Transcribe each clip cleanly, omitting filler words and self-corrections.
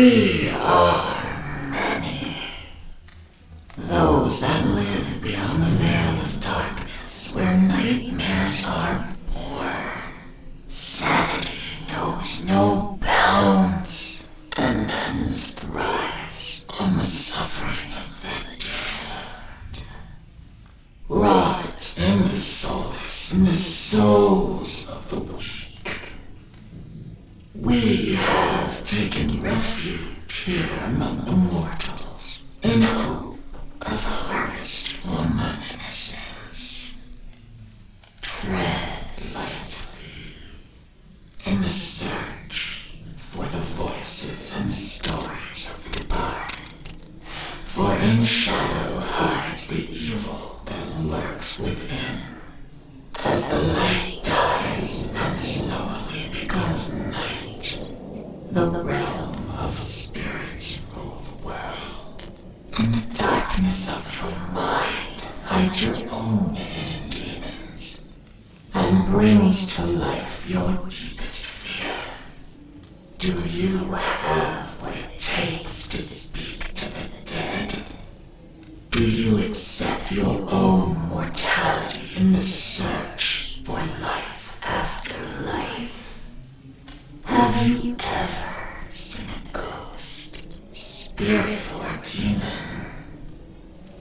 We are many. Those that live beyond the veil of darkness, where nightmares are born. Sanity knows no bounds, and men's thrives on the suffering of the dead. Rot in the solace in the souls of the weak. We have taken refuge here among the mortals, in hope of harvest for innocence. Tread lightly in the search for the voices and stories of the departed, for in shadow hides the evil that lurks within. As the light dies and slowly becomes night, the realm of spirits rule the world. In the darkness of your mind hides your own hidden demons, and brings to life your deepest fear. Do you have what it takes to speak to the dead? Do you accept your own mortality in the search for life after life? Have you ever seen a ghost, spirit, or demon?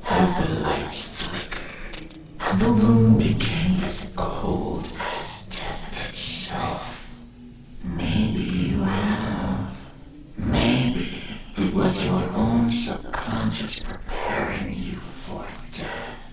Have the lights flickered and the room became as cold as death itself? Maybe you have. Maybe it was your own subconscious preparing you for death.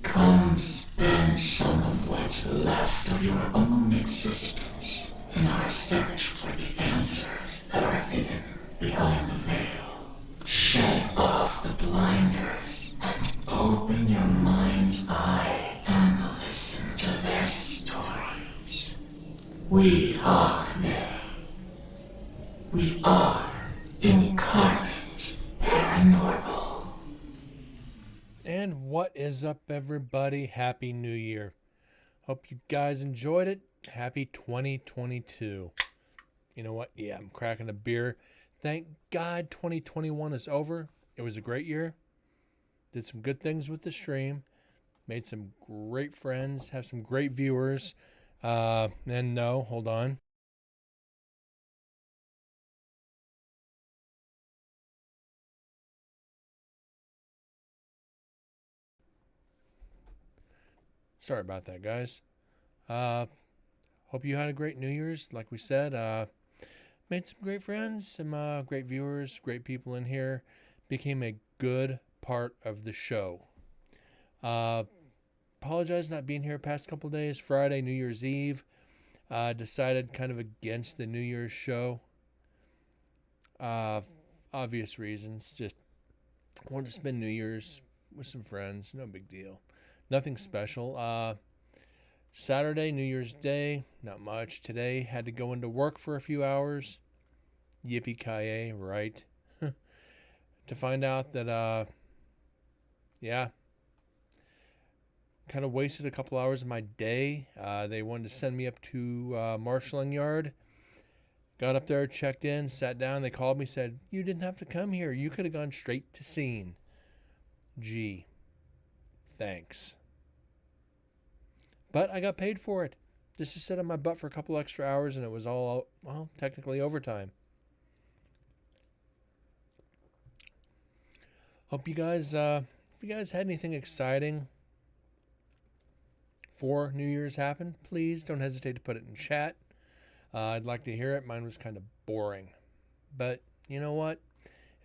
Come spend some of what's left of your own existence in our search for the answers that are hidden behind the veil. Shed off the blinders and open your mind's eye and listen to their stories. We are they. We are Incarnate Paranormal. And what is up, everybody? Happy New Year. Hope you guys enjoyed it. Happy 2022. You know what? Yeah, I'm cracking a beer. Thank God 2021 is over. It was a great year. Did some good things with the stream. Made some great friends. Have some great viewers. And no, hold on. Sorry about that, guys. Hope you had a great New Year's. Like we said, made some great friends, some great viewers, great people in here. Became a good part of the show. Apologize not being here past couple days. Friday, New Year's Eve. Decided kind of against the New Year's show. Obvious reasons. Just wanted to spend New Year's with some friends. No big deal. Nothing special. Saturday, New Year's Day, not much. Today, had to go into work for a few hours. Yippee-ki-yay, right? To find out that, kind of wasted a couple hours of my day. They wanted to send me up to marshalling yard. Got up there, checked in, sat down. They called me, said, "You didn't have to come here. You could have gone straight to scene." Gee, thanks. But I got paid for it. Just to sit on my butt for a couple extra hours, and it was all, well, technically overtime. Hope you guys, if you guys had anything exciting for New Year's happen, please don't hesitate to put it in chat. I'd like to hear it. Mine was kind of boring. But you know what?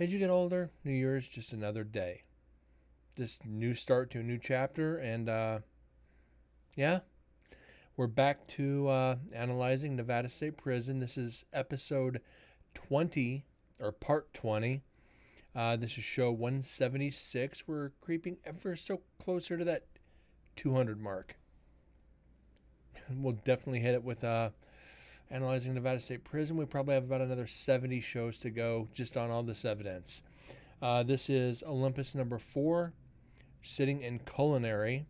As you get older, New Year's just another day. Just new start to a new chapter, and we're back to analyzing Nevada State Prison. This is episode 20, or part 20. This is show 176. We're creeping ever so closer to that 200 mark. We'll definitely hit it with analyzing Nevada State Prison. We probably have about another 70 shows to go just on all this evidence. This is Olympus number 4, sitting in culinary,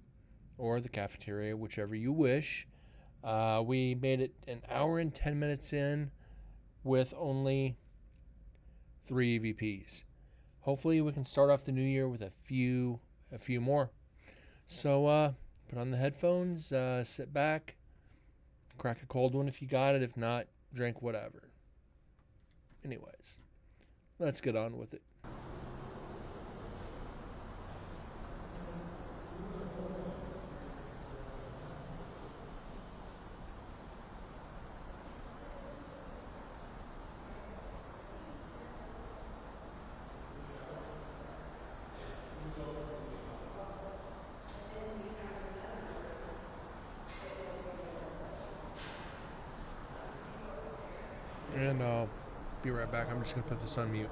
or the cafeteria, whichever you wish. We made it an hour and 10 minutes in with only 3 EVPs. Hopefully we can start off the new year with a few more. So put on the headphones, sit back, crack a cold one if you got it. If not, drink whatever. Anyways, let's get on with it. And I'll be right back. I'm just going to put this on mute.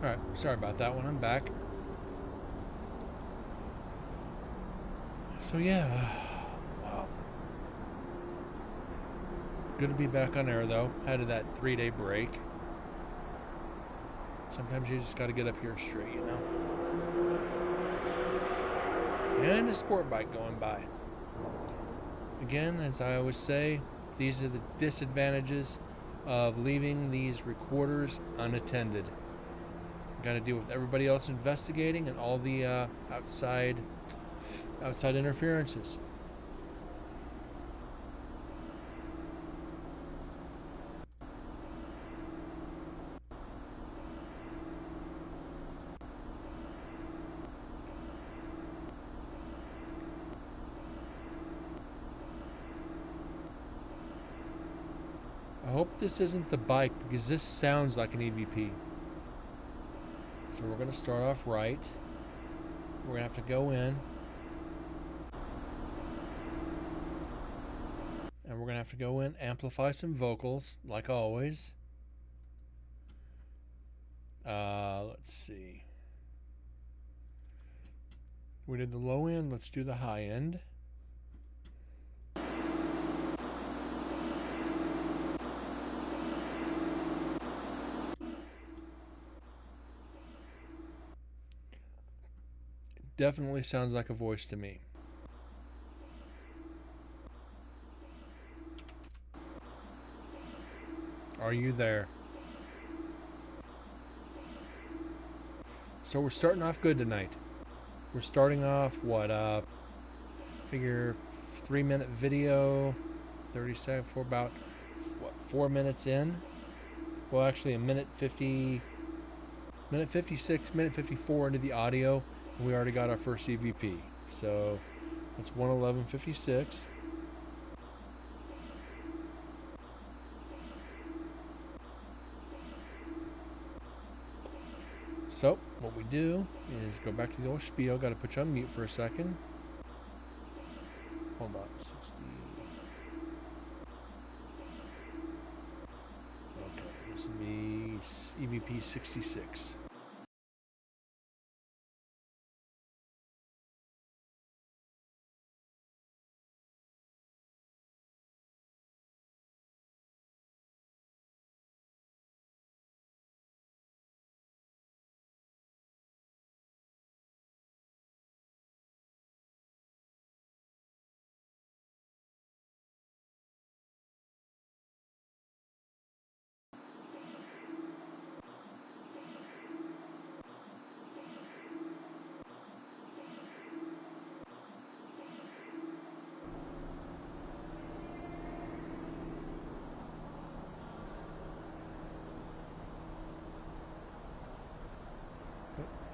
Alright, sorry about that one. I'm back. So yeah, wow. Good to be back on air though. Had that 3-day break. Sometimes you just got to get up here straight, you know. And a sport bike going by. Again, as I always say, these are the disadvantages of leaving these recorders unattended. Got to deal with everybody else investigating and all the outside interferences. I hope this isn't the bike because this sounds like an EVP. So we're going to start off right. We're going to have to go in. And we're going to have to go in, amplify some vocals, like always. Let's see. We did the low end, let's do the high end. Definitely sounds like a voice to me. Are you there? So we're starting off good tonight. We're starting off figure 3-minute video, 30 seconds for about 4 minutes in. Well, actually a minute 56, minute 54 into the audio. We already got our first EVP, so that's 1:11:56. So what we do is go back to the old spiel. Got to put you on mute for a second. Hold on, 60. Okay, this would be EVP 66.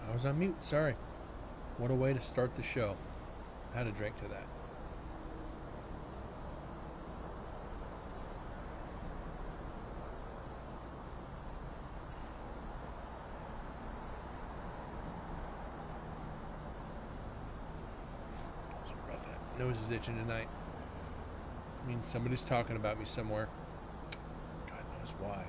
I was on mute, sorry. What a way to start the show. I had a drink to that. nose is itching tonight. I mean, somebody's talking about me somewhere. God knows why.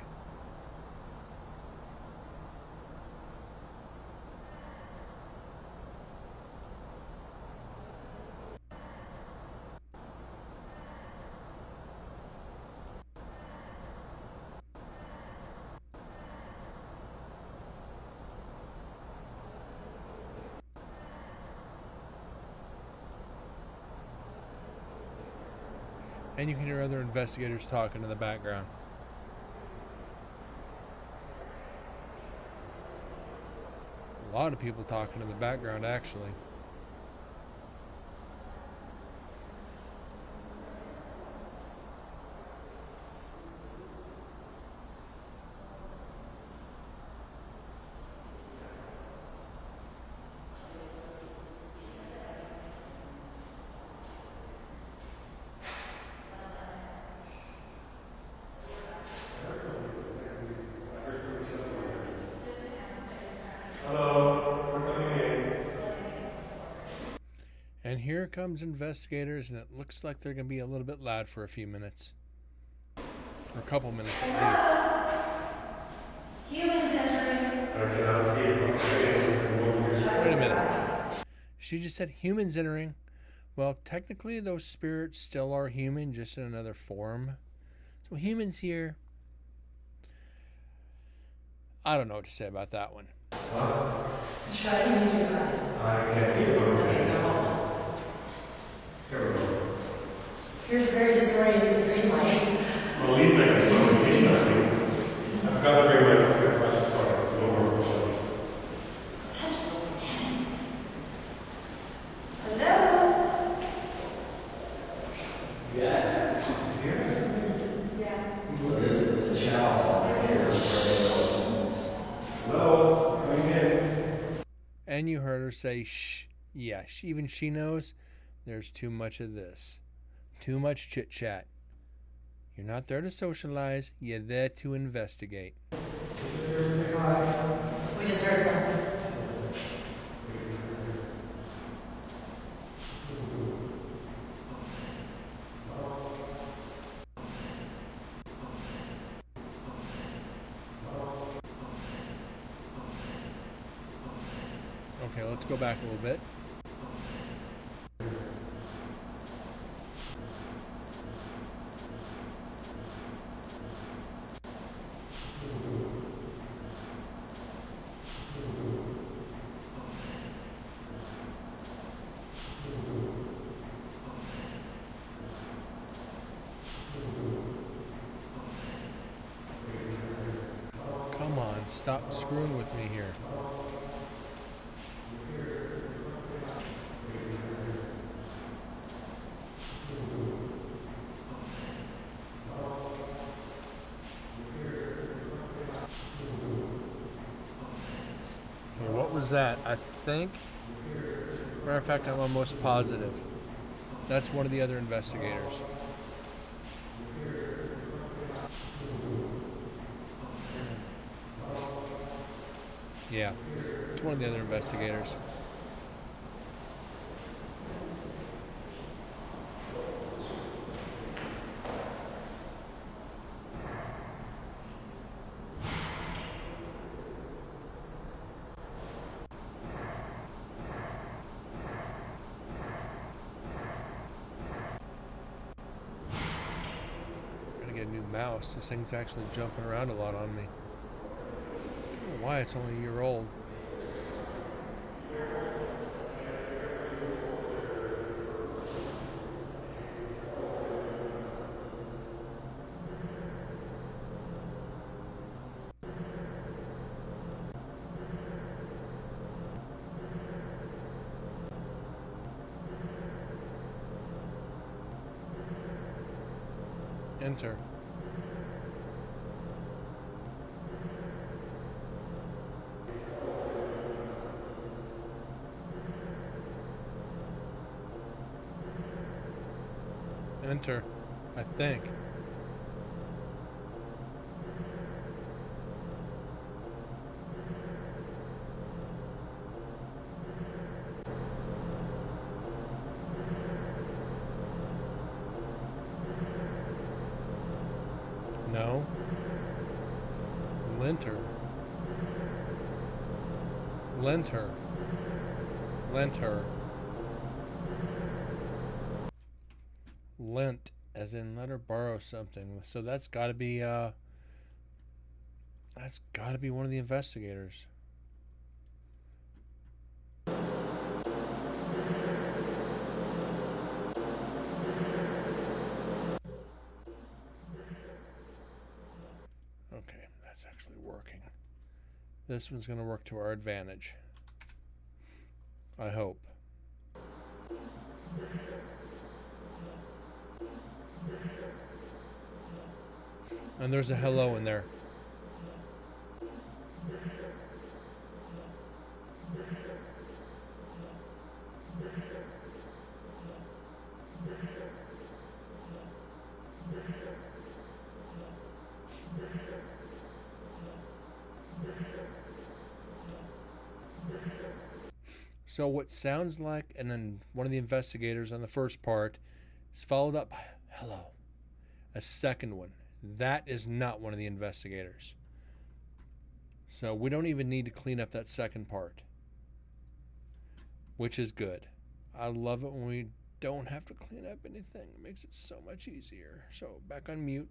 And you can hear other investigators talking in the background. A lot of people talking in the background, actually. And here comes investigators, and it looks like they're going to be a little bit loud for a few minutes. Or a couple minutes at least. Humans entering. Wait a minute. She just said humans entering. Well, technically those spirits still are human, just in another form. So humans here. I don't know what to say about that one. Try to use your eyes. I can't keep looking. Okay, now hold on. Here we go. Here's a very disoriented green light. Well, at least I can look and see something. I've got the very way to get questions for it. It's a little more difficult. Such a panic. Hello? Yeah. Yeah. So this is the chow right here. Hello? Coming in. And you heard her say, shh. Yeah, even she knows there's too much of this. Too much chit chat. You're not there to socialize, you're there to investigate. We just heard from her. Okay, let's go back a little bit. Come on, stop screwing with me here. Okay, what was that? I think, matter of fact, I'm almost positive. That's one of the other investigators. Yeah, it's one of the other investigators. Gotta get a new mouse. This thing's actually jumping around a lot on me. I don't know why it's only a year old. Enter. Enter, I think. No. Linter. Lenter. Lenter. Lent, as in let her borrow something. So that's got to be one of the investigators. Okay, that's actually working. This one's going to work to our advantage. I hope. And there's a hello in there. So what sounds like, and then one of the investigators on the first part is followed up by hello. A second one. That is not one of the investigators. So we don't even need to clean up that second part, which is good. I love it when we don't have to clean up anything. It makes it so much easier. So back on mute.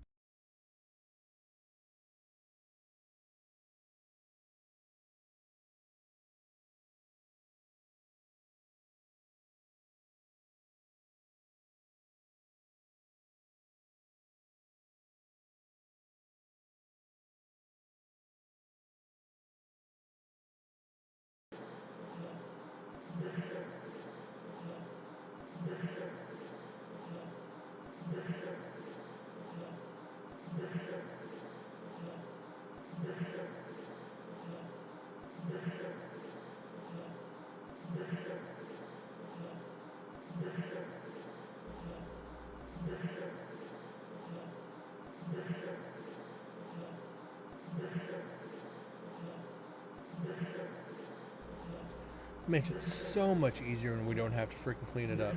Makes it so much easier when we don't have to freaking clean it up.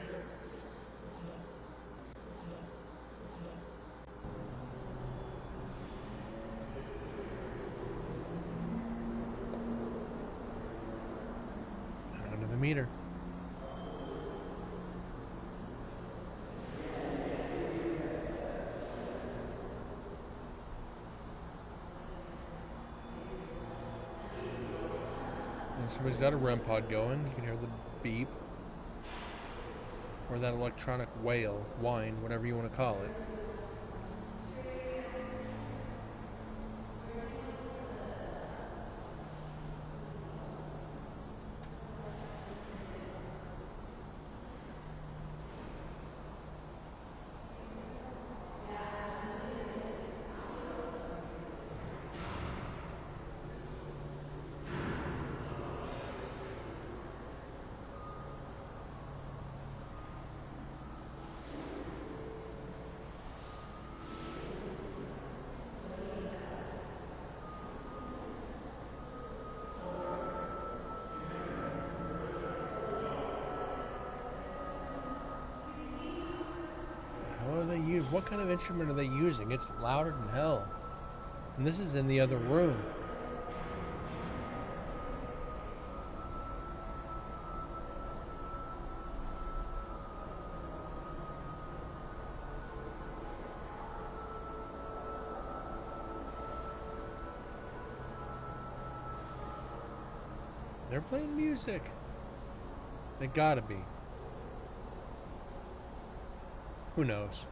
And under the meter. Somebody's got a REM pod going. You can hear the beep. Or that electronic wail, whine, whatever you want to call it. What kind of instrument are they using? It's louder than hell. And this is in the other room. They're playing music. They gotta be. Who knows?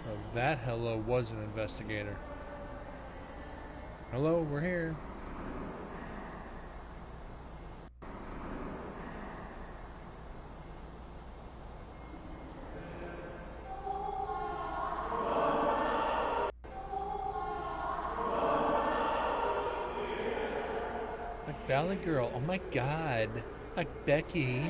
So that hello was an investigator. Hello, we're here. Like Valley Girl, oh my god. Like Becky.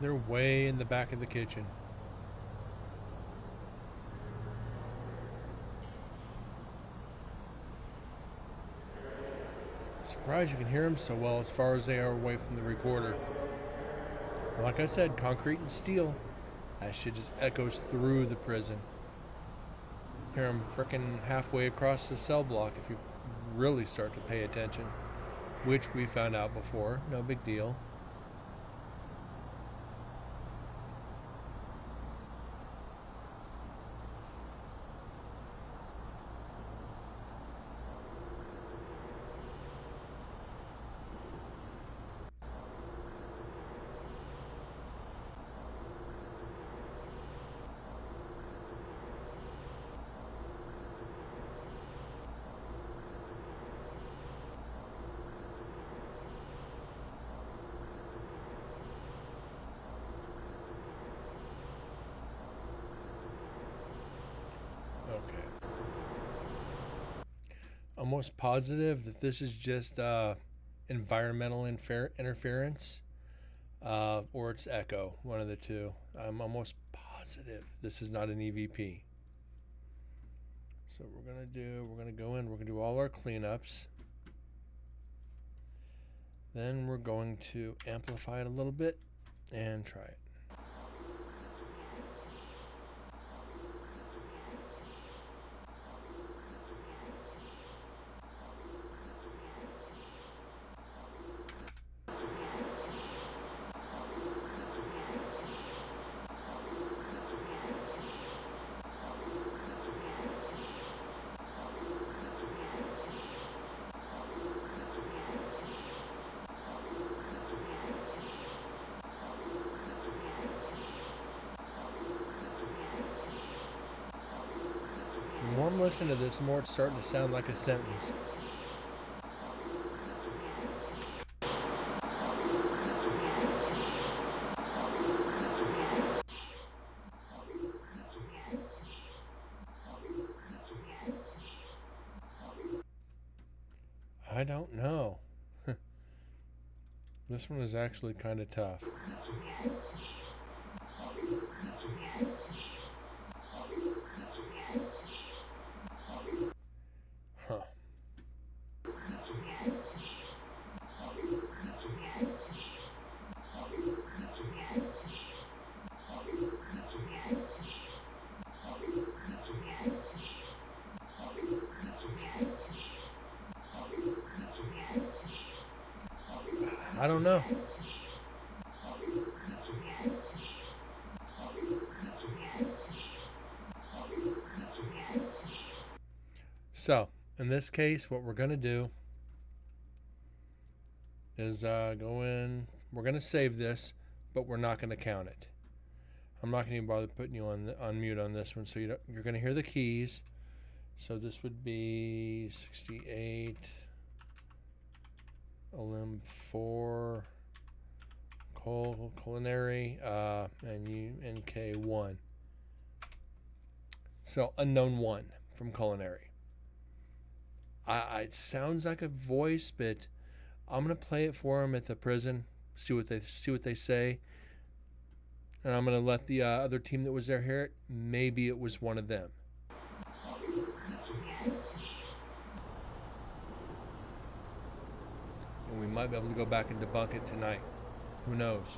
They're way in the back of the kitchen. Surprised you can hear them so well as far as they are away from the recorder. Like I said, concrete and steel. That shit just echoes through the prison. Hear them frickin' halfway across the cell block if you really start to pay attention. Which we found out before. No big deal. Okay. Almost positive that this is just environmental interference or it's echo, one of the two. I'm almost positive this is not an EVP. So we're going to go in, we're going to do all our cleanups. Then we're going to amplify it a little bit and try it. The more I'm listening to this, the more it's starting to sound like a sentence. I don't know. This one is actually kind of tough. Huh. I don't know. So, in this case, what we're going to do is go in. We're going to save this, but we're not going to count it. I'm not going to even bother putting you on mute on this one, so you're going to hear the keys. So this would be 68, Olymp 4, culinary, and NK1. So unknown 1 from culinary. It sounds like a voice, but I'm gonna play it for them at the prison. See what they say, and I'm gonna let the other team that was there hear it. Maybe it was one of them. And we might be able to go back and debunk it tonight. Who knows?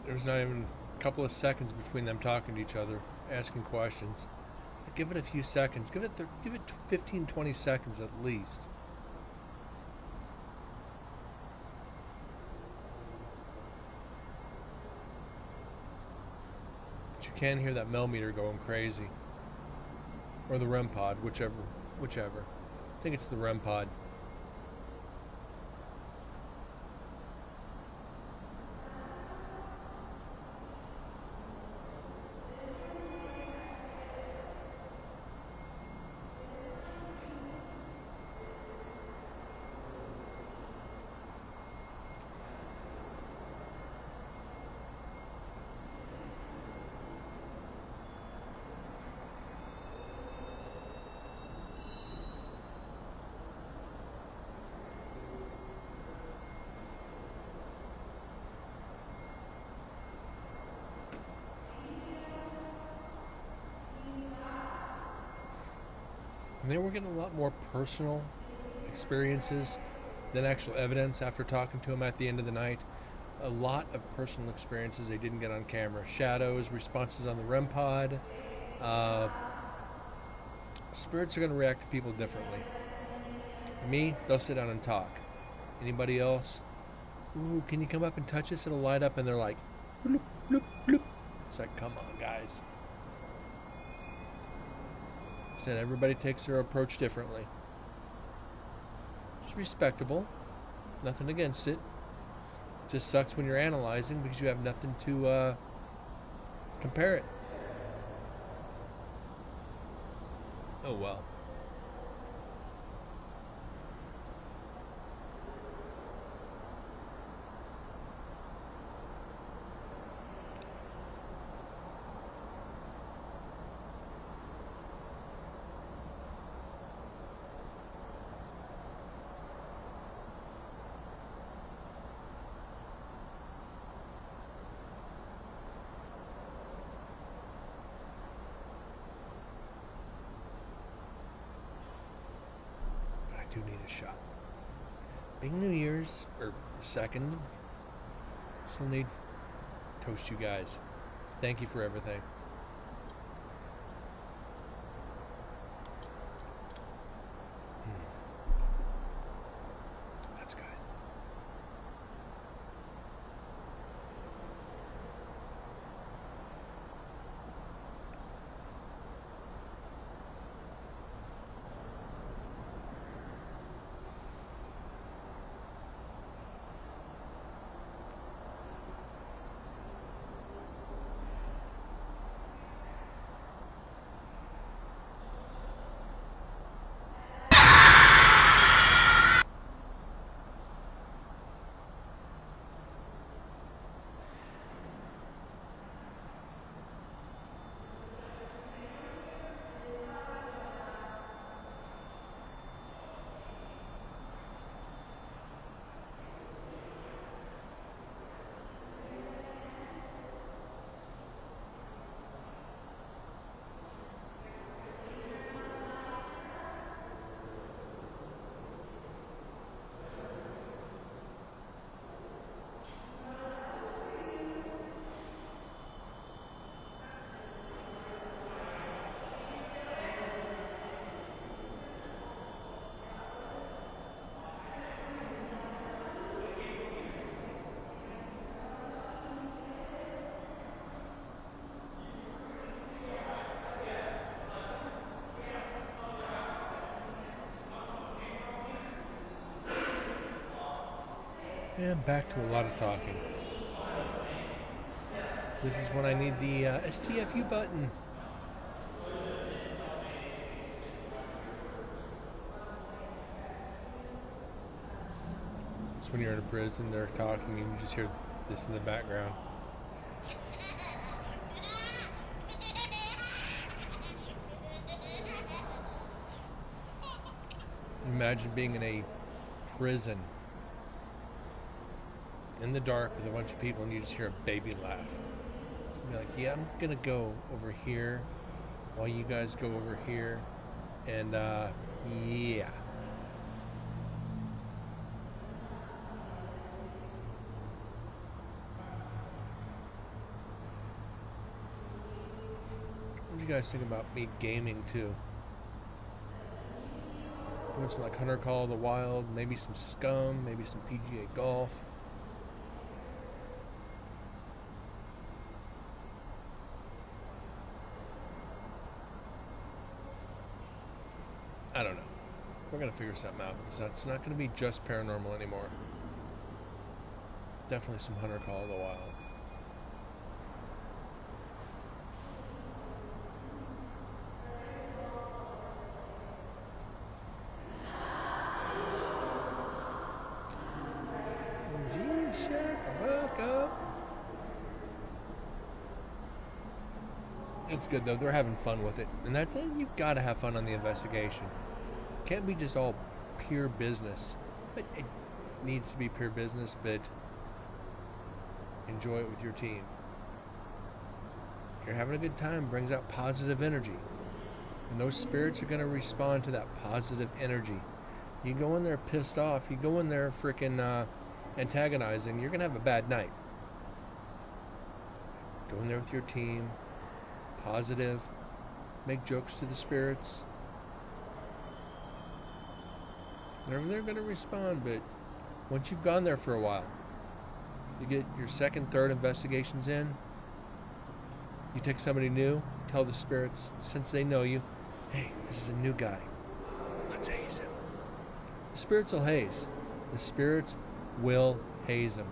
There's not even a couple of seconds between them talking to each other, asking questions. Give it a few seconds. Give it 15, 20 seconds at least. But you can hear that millimeter going crazy. Or the REM pod, whichever. I think it's the REM pod. And then we're getting a lot more personal experiences than actual evidence after talking to him at the end of the night. A lot of personal experiences they didn't get on camera. Shadows, responses on the REM pod. Spirits are going to react to people differently. Me, they'll sit down and talk. Anybody else? Ooh, can you come up and touch us? It'll light up, and they're like, bloop, bloop, bloop. It's like, come on, guys. Said everybody takes their approach differently. It's respectable. Nothing against it. Just sucks when you're analyzing because you have nothing to compare it. Oh well. Do need a shot. Being New Year's, or 2nd, still need to toast you guys. Thank you for everything. That's good. And back to a lot of talking. This is when I need the STFU button. It's when you're in a prison, they're talking, and you just hear this in the background. Imagine being in a prison in the dark with a bunch of people and you just hear a baby laugh. You'd be like, yeah, I'm gonna go over here while you guys go over here. And yeah. you guys think about me gaming too? Doing some like Hunter Call of the Wild, maybe some Scum, maybe some PGA Golf. I don't know. We're gonna figure something out. So it's not gonna be just paranormal anymore. Definitely some Hunter Call of the Wild. Gee, shut the fuck up. It's good though. They're having fun with it, and that's it. You've got to have fun on the investigation. Can't be just all pure business. It needs to be pure business, but enjoy it with your team. You're having a good time, brings out positive energy, and those spirits are going to respond to that positive energy. You go in there pissed off, you go in there freaking antagonizing, you're going to have a bad night. Go in there with your team, positive, make jokes to the spirits. They're going to respond, but once you've gone there for a while, you get your second, third investigations in, you take somebody new, tell the spirits, since they know you, hey, this is a new guy, let's haze him. The spirits will haze. The spirits will haze him.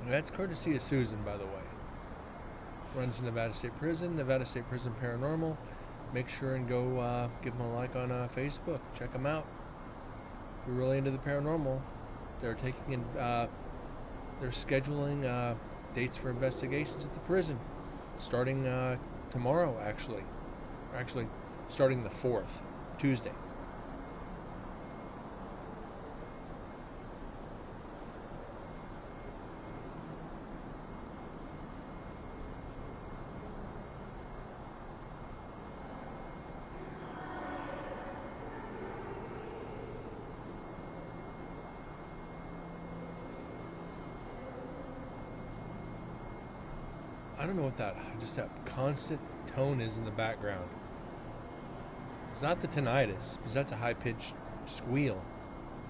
And that's courtesy of Susan, by the way. Runs Nevada State Prison, Nevada State Prison Paranormal. Make sure and go give them a like on Facebook. Check them out. If you're really into the paranormal, they're taking in, they're scheduling dates for investigations at the prison, starting tomorrow. Actually, starting the 4th, Tuesday. I don't know what that constant tone is in the background. It's not the tinnitus, because that's a high-pitched squeal.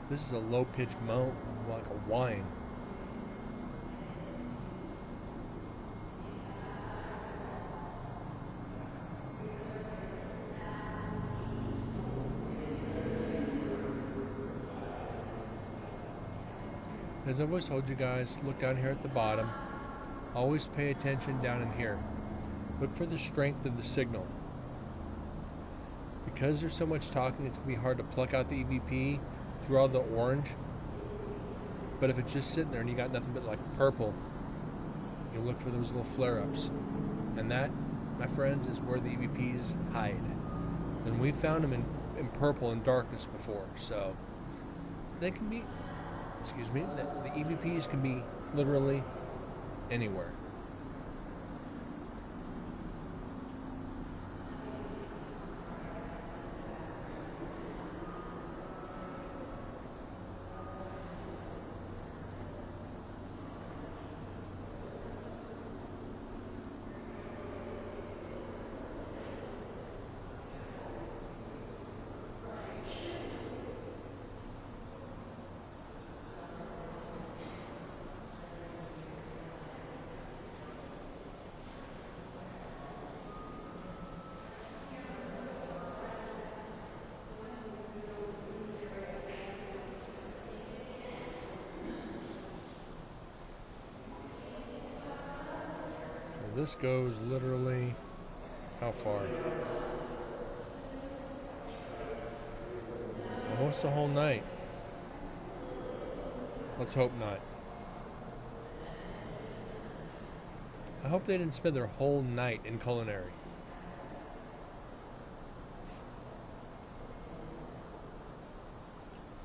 This is a low-pitched moan, like a whine. As I've always told you guys, look down here at the bottom. Always pay attention down in here. Look for the strength of the signal. Because there's so much talking, it's going to be hard to pluck out the EVP through all the orange. But if it's just sitting there and you got nothing but like purple, you look for those little flare-ups. And that, my friends, is where the EVPs hide. And we found them in purple and darkness before. So they can be, the EVPs can be literally anywhere. This goes literally how far? Almost the whole night. Let's hope not. I hope they didn't spend their whole night in culinary.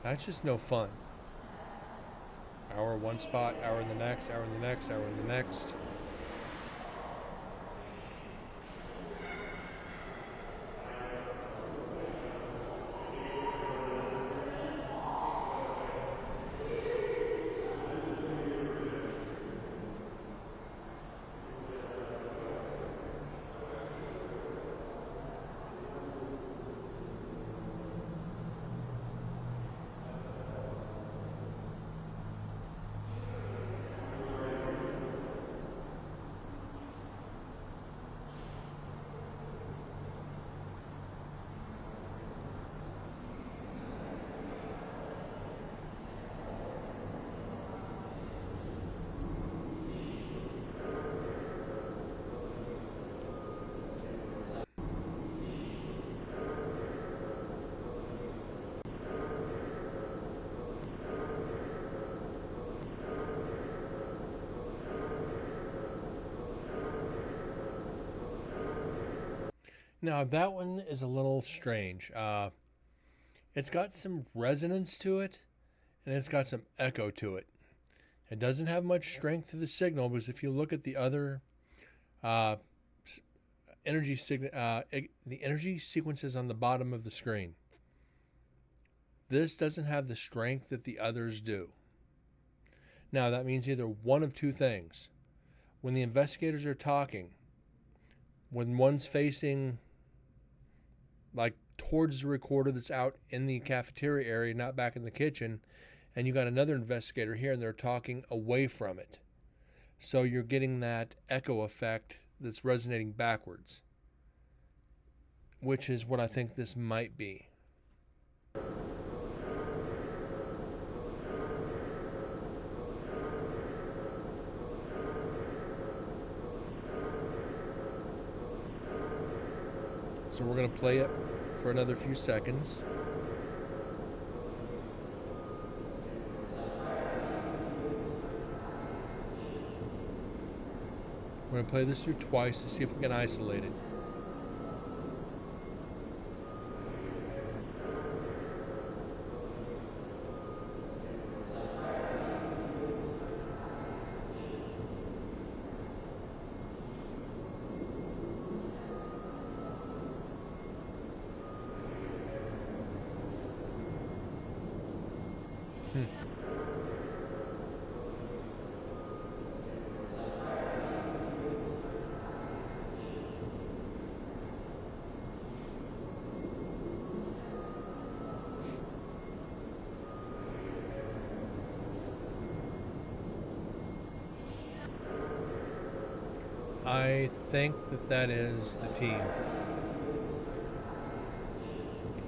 That's just no fun. Hour one spot, hour in the next, hour in the next, hour in the next. Now, that one is a little strange. It's got some resonance to it, and it's got some echo to it. It doesn't have much strength to the signal, because if you look at the other the energy sequences on the bottom of the screen, this doesn't have the strength that the others do. Now, that means either one of two things. When the investigators are talking, when one's facing like towards the recorder that's out in the cafeteria area, not back in the kitchen, and you got another investigator here and they're talking away from it. So you're getting that echo effect that's resonating backwards, which is what I think this might be. So we're going to play it for another few seconds. We're going to play this through twice to see if we can isolate it. I think that is the team.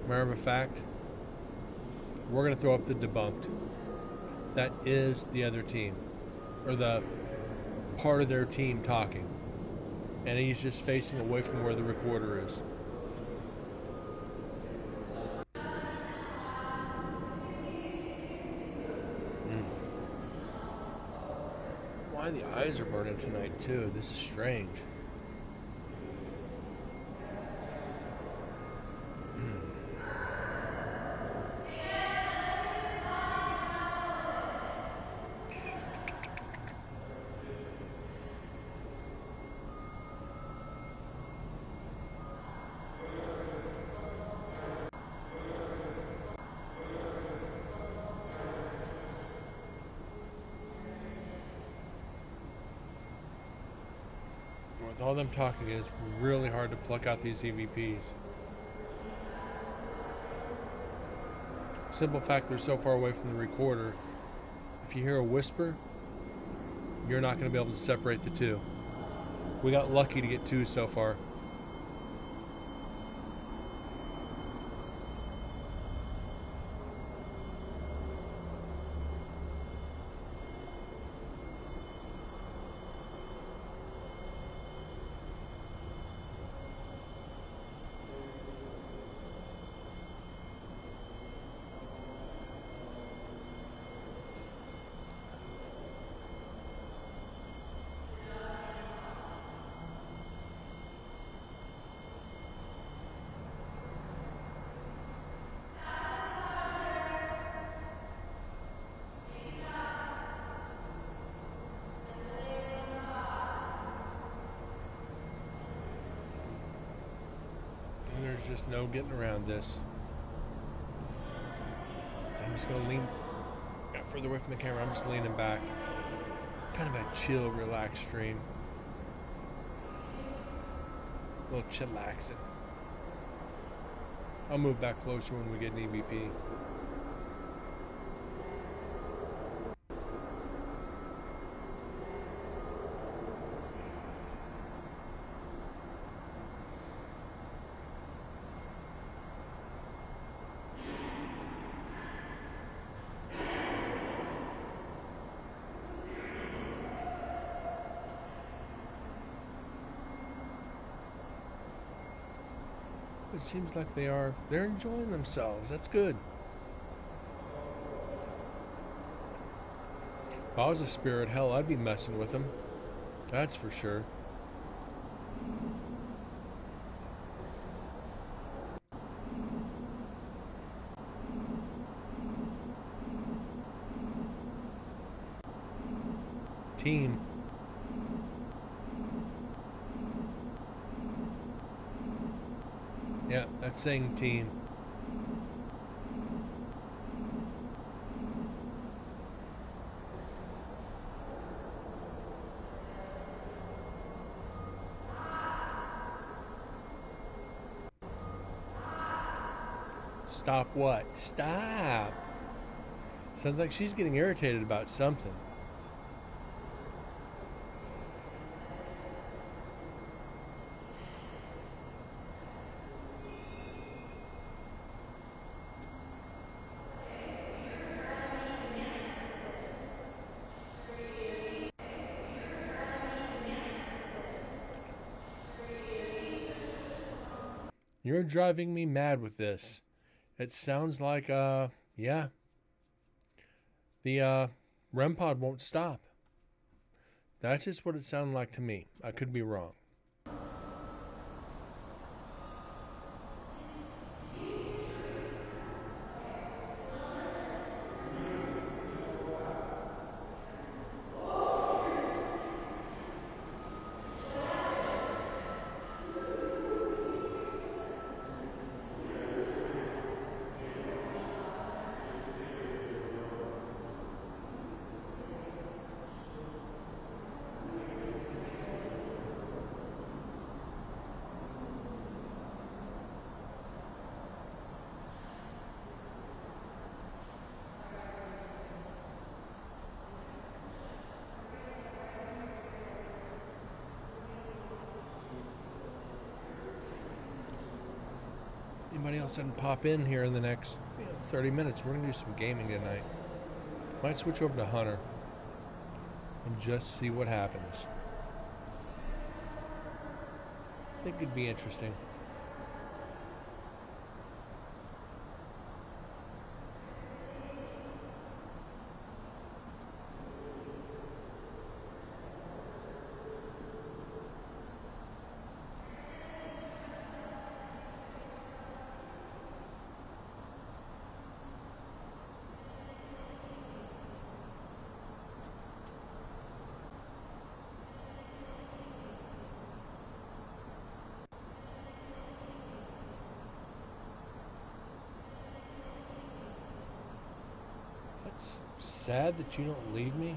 Matter of fact, we're going to throw up the debunked. That is the other team, or the part of their team talking. And he's just facing away from where the recorder is. Why the eyes are burning tonight too. This is strange. With all them talking, it's really hard to pluck out these EVPs. Simple fact, they're so far away from the recorder, if you hear a whisper, you're not going to be able to separate the two. We got lucky to get two so far. There's just no getting around this. I'm just going to lean further away from the camera. I'm just leaning back. Kind of a chill, relaxed stream. A little chillaxing. I'll move back closer when we get an EVP. It seems like they're enjoying themselves. That's good. If I was a spirit, hell, I'd be messing with them. That's for sure. Team. Yeah, that's saying team. Stop what? Stop. Sounds like she's getting irritated about something. You're driving me mad with this. It sounds like, yeah. The REM pod won't stop. That's just what it sounded like to me. I could be wrong. Anybody else that can pop in here in the next 30 minutes? We're going to do some gaming tonight. Might switch over to Hunter and just see what happens. I think it'd be interesting. It's sad that you don't leave me.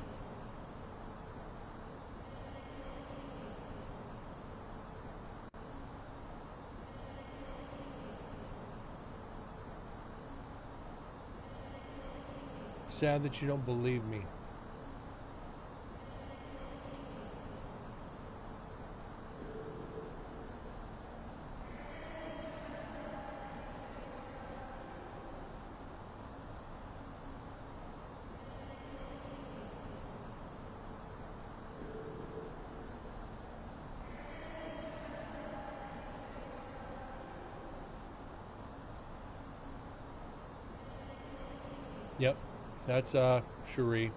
Sad that you don't believe me. Yep, that's Cherie.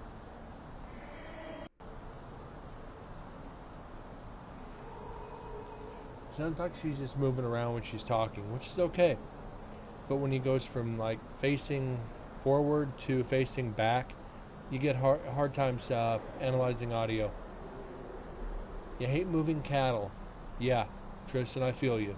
Sounds like she's just moving around when she's talking, which is okay. But when he goes from like facing forward to facing back, you get hard times analyzing audio. You hate moving cattle. Yeah, Tristan, I feel you.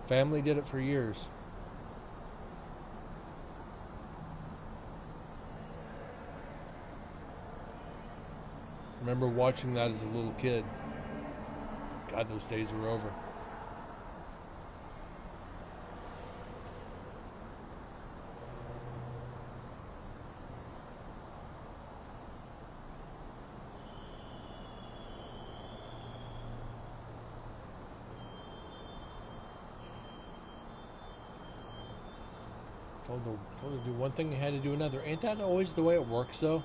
Family did it for years. Remember watching that as a little kid. God, those days are over. Told to do one thing, you had to do another. Ain't that always the way it works, though?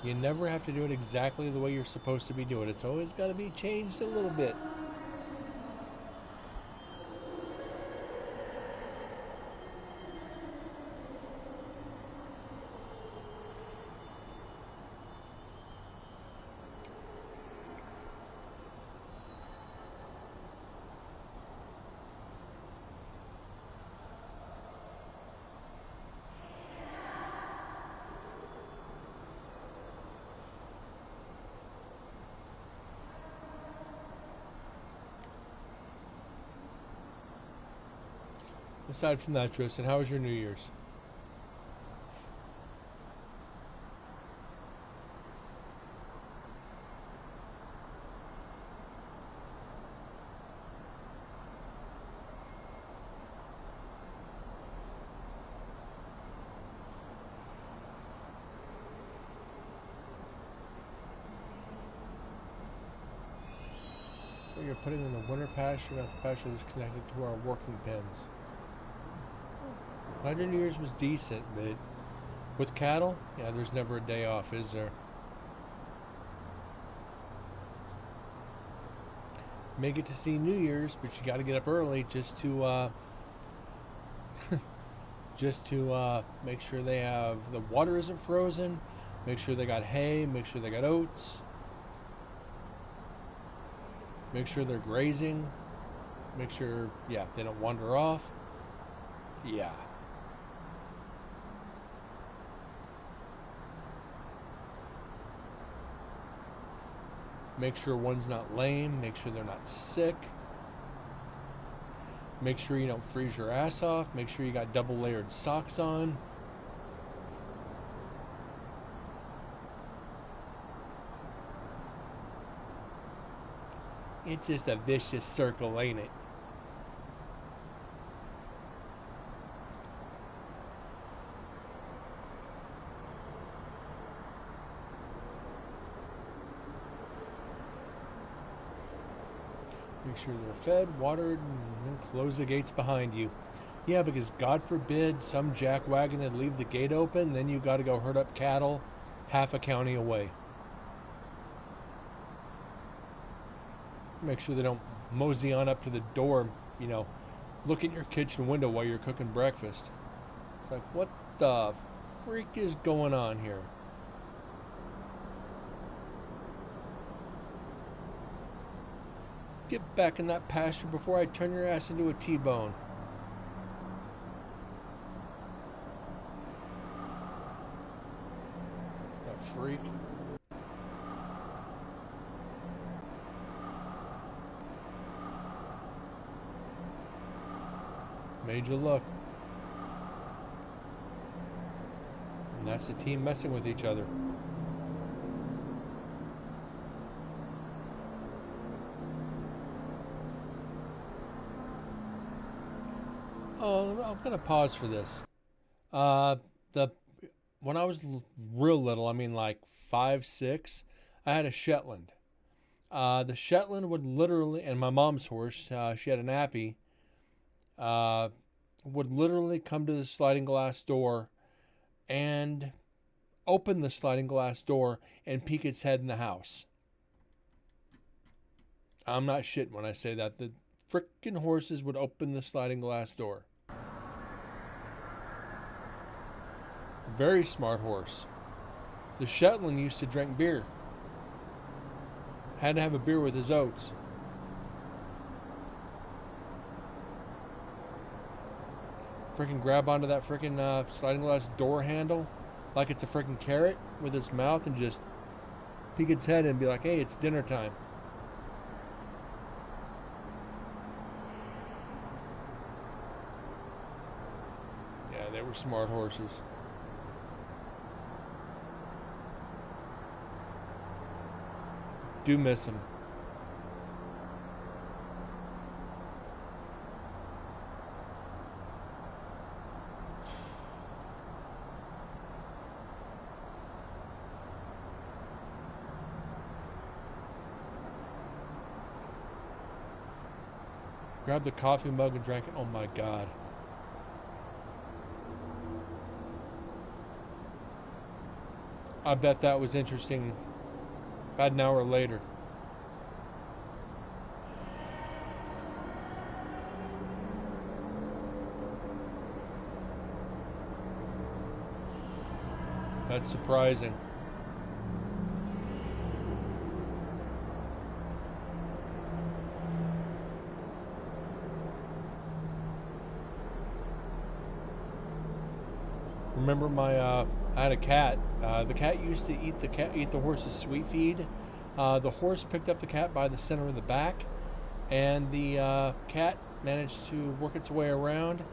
You never have to do it exactly the way you're supposed to be doing it. It's always got to be changed a little bit. Aside from that, Tristan, how was your New Year's? You're putting in the winter pasture, not the pasture that's connected to our working pens. Glad your New Year's was decent, but with cattle, yeah, there's never a day off, is there? May get to see New Year's, but you got to get up early just to make sure they have the water isn't frozen, make sure they got hay, make sure they got oats. Make sure they're grazing. Make sure, yeah, they don't wander off. Yeah. Make sure one's not lame. Make sure they're not sick. Make sure you don't freeze your ass off. Make sure you got double layered socks on. It's just a vicious circle, ain't it? Make sure they're fed, watered, and then close the gates behind you. Yeah, because God forbid some jackwagon would leave the gate open, then you got to go herd up cattle half a county away. Make sure they don't mosey on up to the door, you know, look at your kitchen window while you're cooking breakfast. It's like, what the freak is going on here? Get back in that pasture before I turn your ass into a T-bone. That freak. Made you look. And that's the team messing with each other. Oh, I'm gonna pause for this. When I was real little, I mean like 5, 6, I had a Shetland. The Shetland would literally, and my mom's horse, she had an Appy, would literally come to the sliding glass door and open the sliding glass door and peek its head in the house. I'm not shitting when I say that. The frickin' horses would open the sliding glass door. Very smart horse. The Shetland used to drink beer. Had to have a beer with his oats. Freaking grab onto that freaking sliding glass door handle like it's a freaking carrot with its mouth and just peek its head and be like, hey, it's dinner time. Yeah, they were smart horses. Do miss them. Grabbed the coffee mug and drank it. Oh my God. I bet that was interesting about an hour later. That's surprising. Remember I had a cat. The cat used to eat the horse's sweet feed. The horse picked up the cat by the center of the back, and the cat managed to work its way around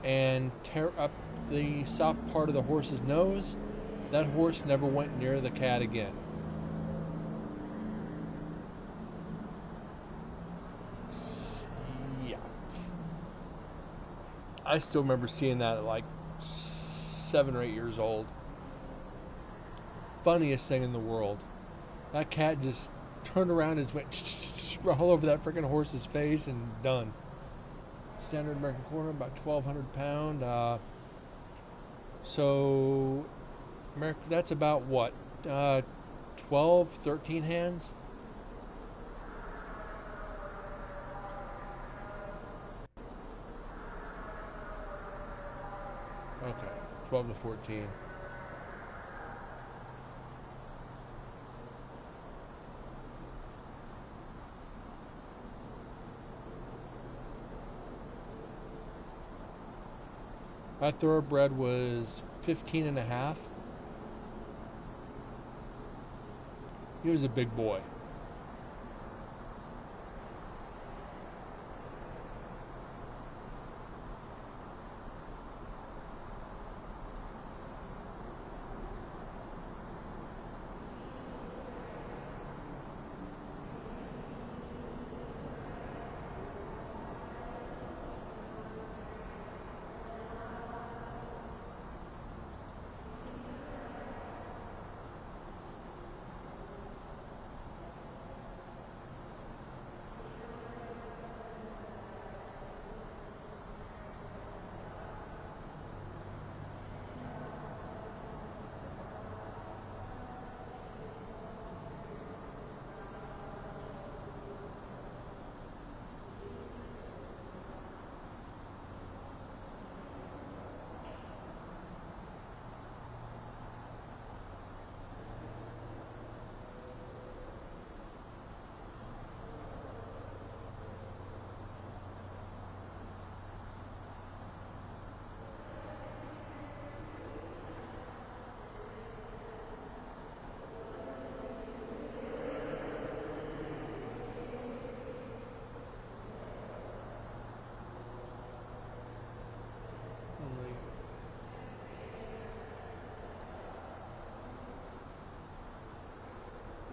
and tear up the soft part of the horse's nose. That horse never went near the cat again. Yeah. I still remember seeing that at like 7 or 8 years old. Funniest thing in the world. That cat just turned around and just went all over that freaking horse's face and done. Standard American Quarter, about 1,200 pound. So that's about what? 12, 13 hands? Okay, 12 to 14. That thoroughbred was 15 and a half. He was a big boy.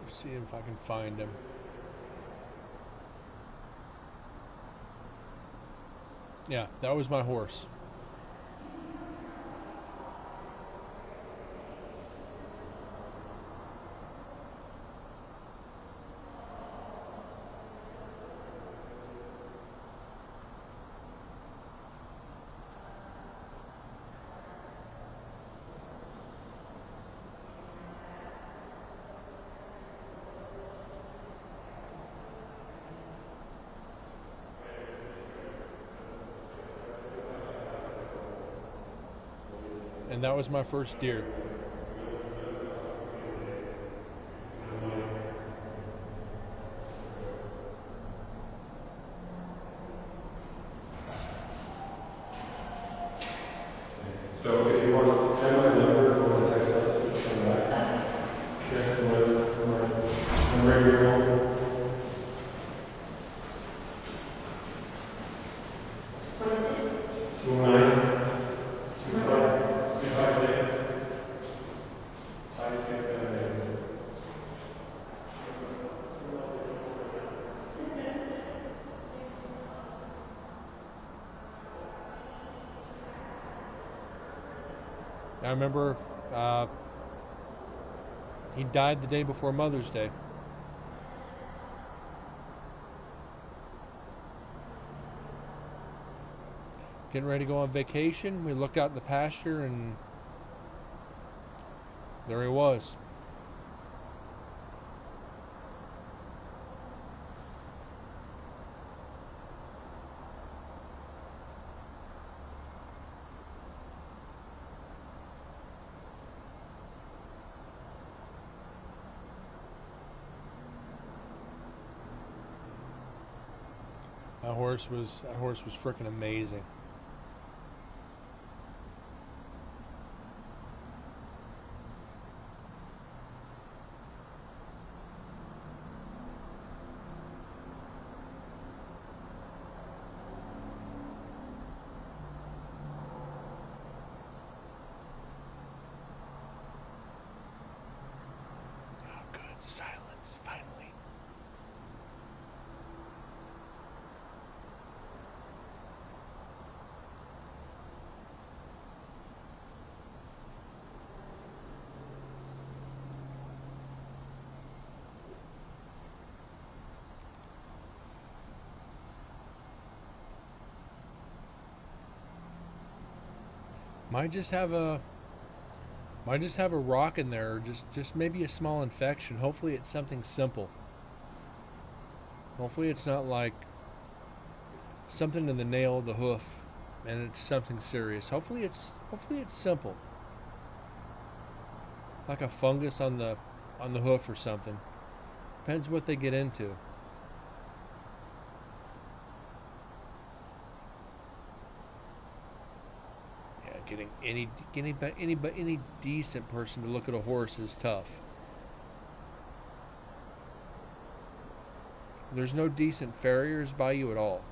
See if I can find him. Yeah, that was my horse. And that was my first deer. So if you want to send my number for the text message, come back. Share it with my radio. What is it? 2925 256 5678. I remember he died the day before Mother's Day. Getting ready to go on vacation, we looked out in the pasture and there he was. That horse was freaking amazing. Might just have a rock in there, or just maybe a small infection. Hopefully it's something simple. Hopefully it's not like something in the nail of the hoof and it's something serious. Hopefully it's simple. Like a fungus on the hoof or something. Depends what they get into. Yeah, getting any decent person to look at a horse is tough. There's no decent farriers by you at all.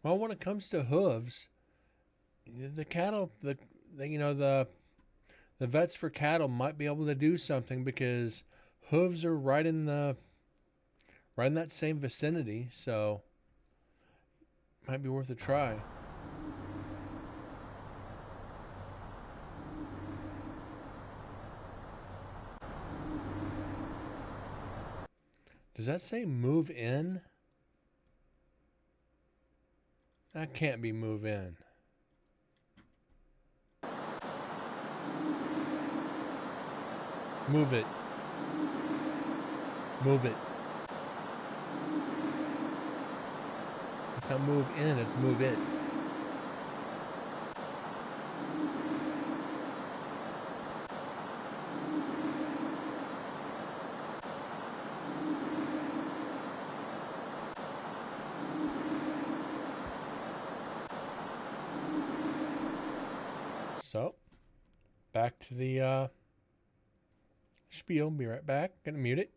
Well, when it comes to hooves, the cattle, the vets for cattle might be able to do something, because hooves are right in that same vicinity, so might be worth a try. Does that say move in? That can't be move in. Move it. Move it. It's not move in, it's move it. So, back to the spiel. Be right back. Gonna mute it.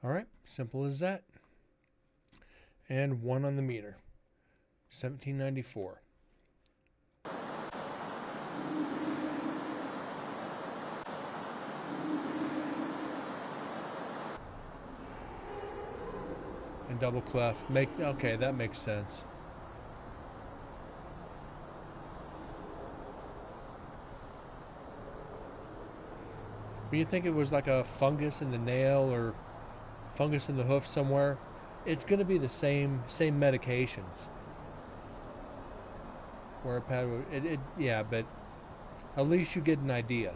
All right, simple as that. And 1 on the meter. 1794. And double clef. Okay, that makes sense. But you think it was like a fungus in the nail or fungus in the hoof somewhere? It's going to be the same medications. Where a pad would, yeah, but at least you get an idea.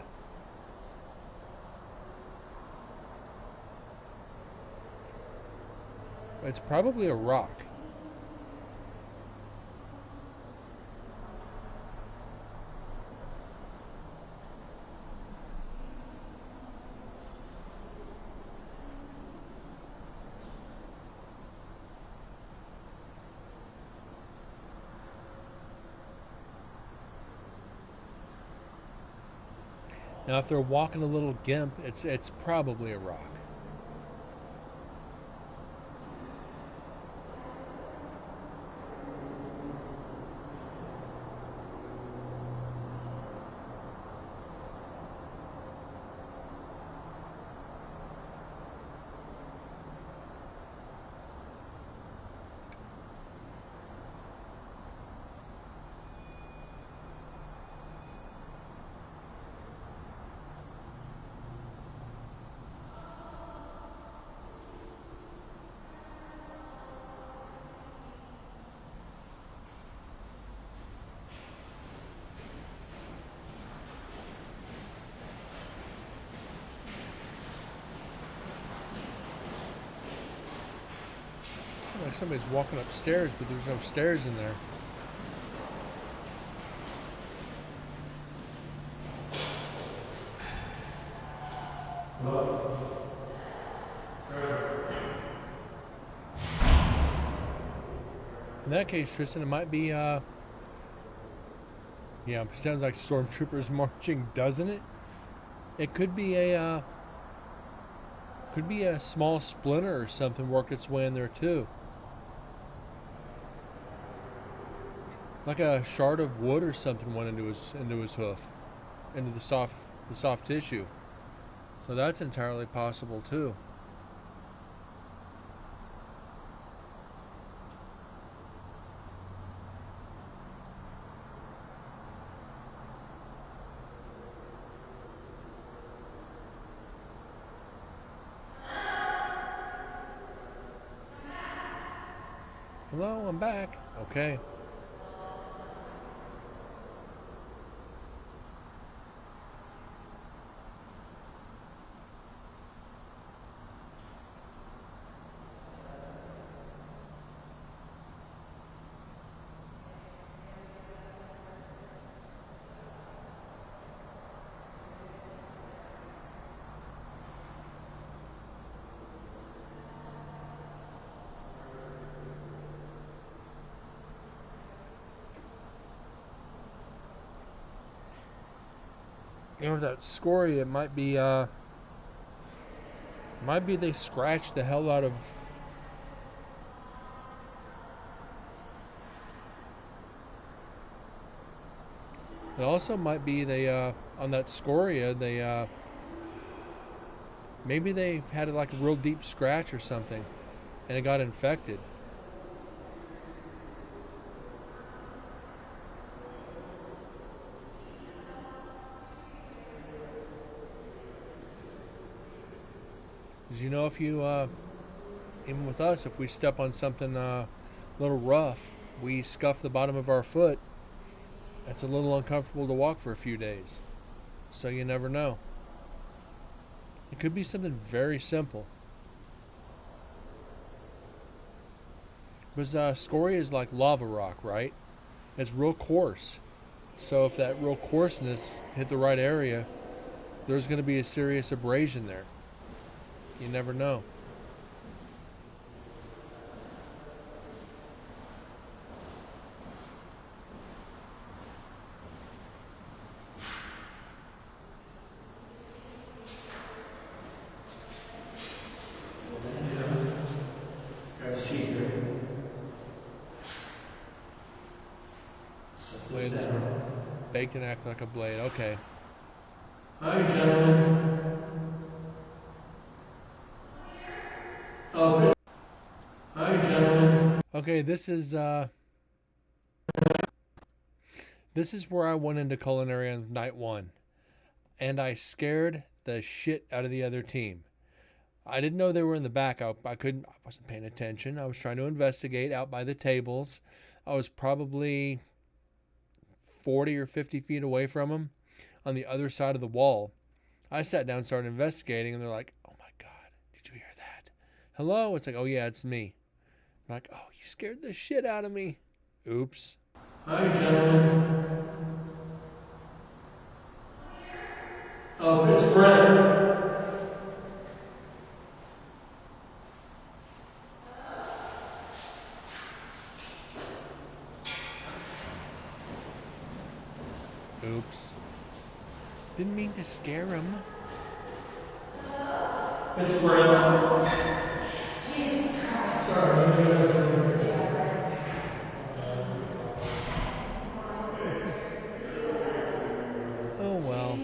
It's probably a rock. Now, if they're walking a little gimp, it's probably a rock. Sounds like somebody's walking upstairs, but there's no stairs in there. In that case, Tristan, it might be, yeah, it sounds like stormtroopers marching, doesn't it? It could be a small splinter or something worked its way in there too. Like a shard of wood or something went into his hoof, into the soft tissue. So that's entirely possible too. Hello, I'm back. Okay. You know, that scoria, it might be they scratched the hell out of. It also might be they on that scoria they maybe they had like a real deep scratch or something, and it got infected. Because you know, if you even with us, if we step on something a little rough, we scuff the bottom of our foot. That's a little uncomfortable to walk for a few days. So you never know. It could be something very simple. Because scoria is like lava rock, right? It's real coarse. So if that real coarseness hit the right area, there's going to be a serious abrasion there. You never know. Grab a seat here. Blade is baked and act like a blade. Okay. Hi, gentlemen. Oh, hi, gentlemen. Okay, this is where I went into culinary on night one, and I scared the shit out of the other team. I didn't know they were in the back. I wasn't paying attention. I was trying to investigate out by the tables. I was probably 40 or 50 feet away from them on the other side of the wall. I sat down and started investigating, and they're like, "Oh my God, did you hear that? Hello?" It's like, "Oh yeah, it's me." I'm like, "Oh, you scared the shit out of me." Oops. Hi, gentlemen. Oh, it's Brent. Oops. Didn't mean to scare him. It's Brent. Sorry. Oh well.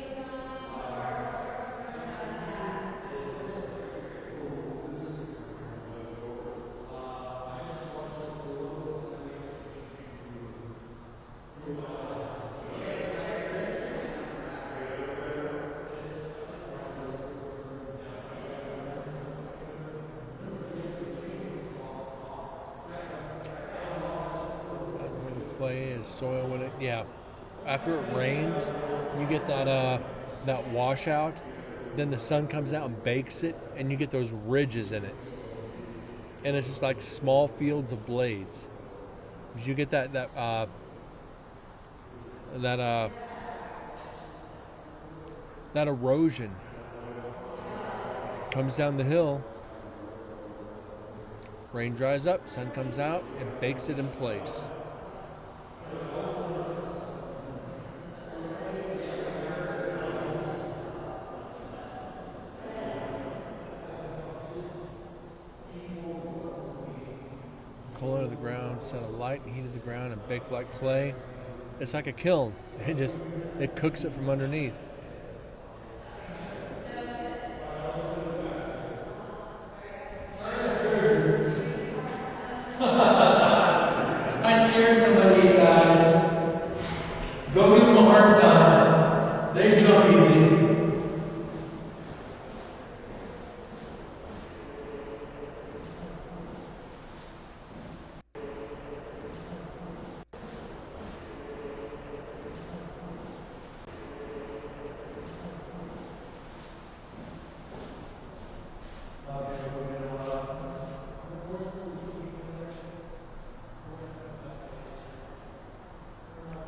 Clay is soil when it, yeah, after it rains you get that washout, then the sun comes out and bakes it and you get those ridges in it, and it's just like small fields of blades. You get that erosion comes down the hill, Rain dries up, sun comes out, and bakes it in place. Coal under the ground, set a light and heated the ground and baked like clay. It's like a kiln. It cooks it from underneath. I scared somebody, you guys. Go give them a hard time. They jump easy.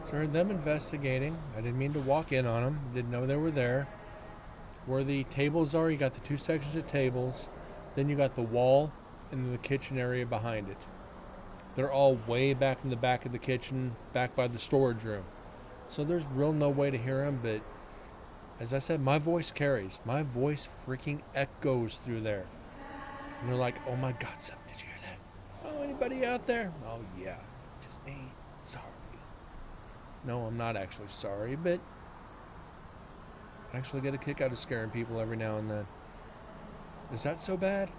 So I heard them investigating. I didn't mean to walk in on them. Didn't know they were there. Where the tables are, you got the two sections of tables. Then you got the wall and then the kitchen area behind it. They're all way back in the back of the kitchen, back by the storage room. So there's real no way to hear them, but as I said, my voice carries. My voice freaking echoes through there. And they're like, oh my God, son, did you hear that? Oh, anybody out there? Oh yeah, just me. Sorry. No, I'm not actually sorry, but I actually get a kick out of scaring people every now and then. Is that so bad?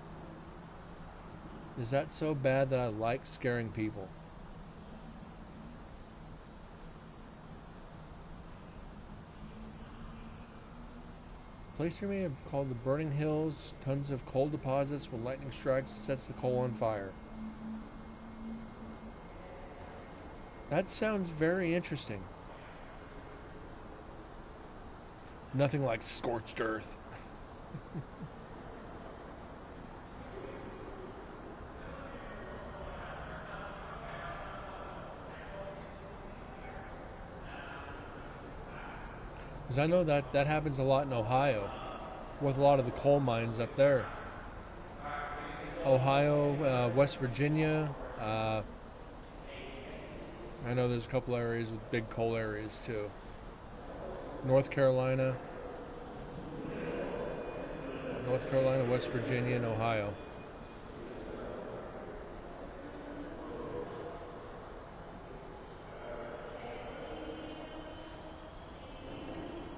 Is that so bad that I like scaring people? Place near me called the Burning Hills. Tons of coal deposits. When lightning strikes, it sets the coal on fire. That sounds very interesting. Nothing like scorched earth. Because I know that happens a lot in Ohio, with a lot of the coal mines up there. Ohio, West Virginia. I know there's a couple areas with big coal areas too. North Carolina, West Virginia, and Ohio.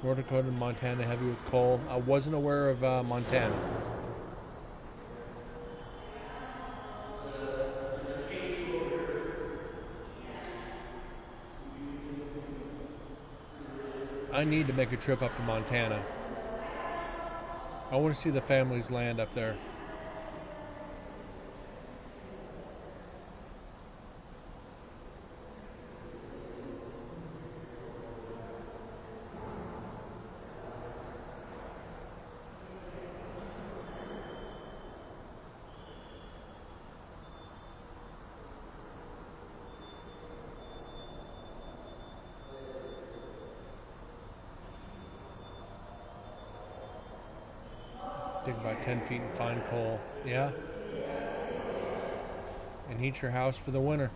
North Dakota and Montana heavy with coal. I wasn't aware of Montana. I need to make a trip up to Montana. I want to see the family's land up there. Dig about 10 feet and find coal. Yeah. And heat your house for the winter.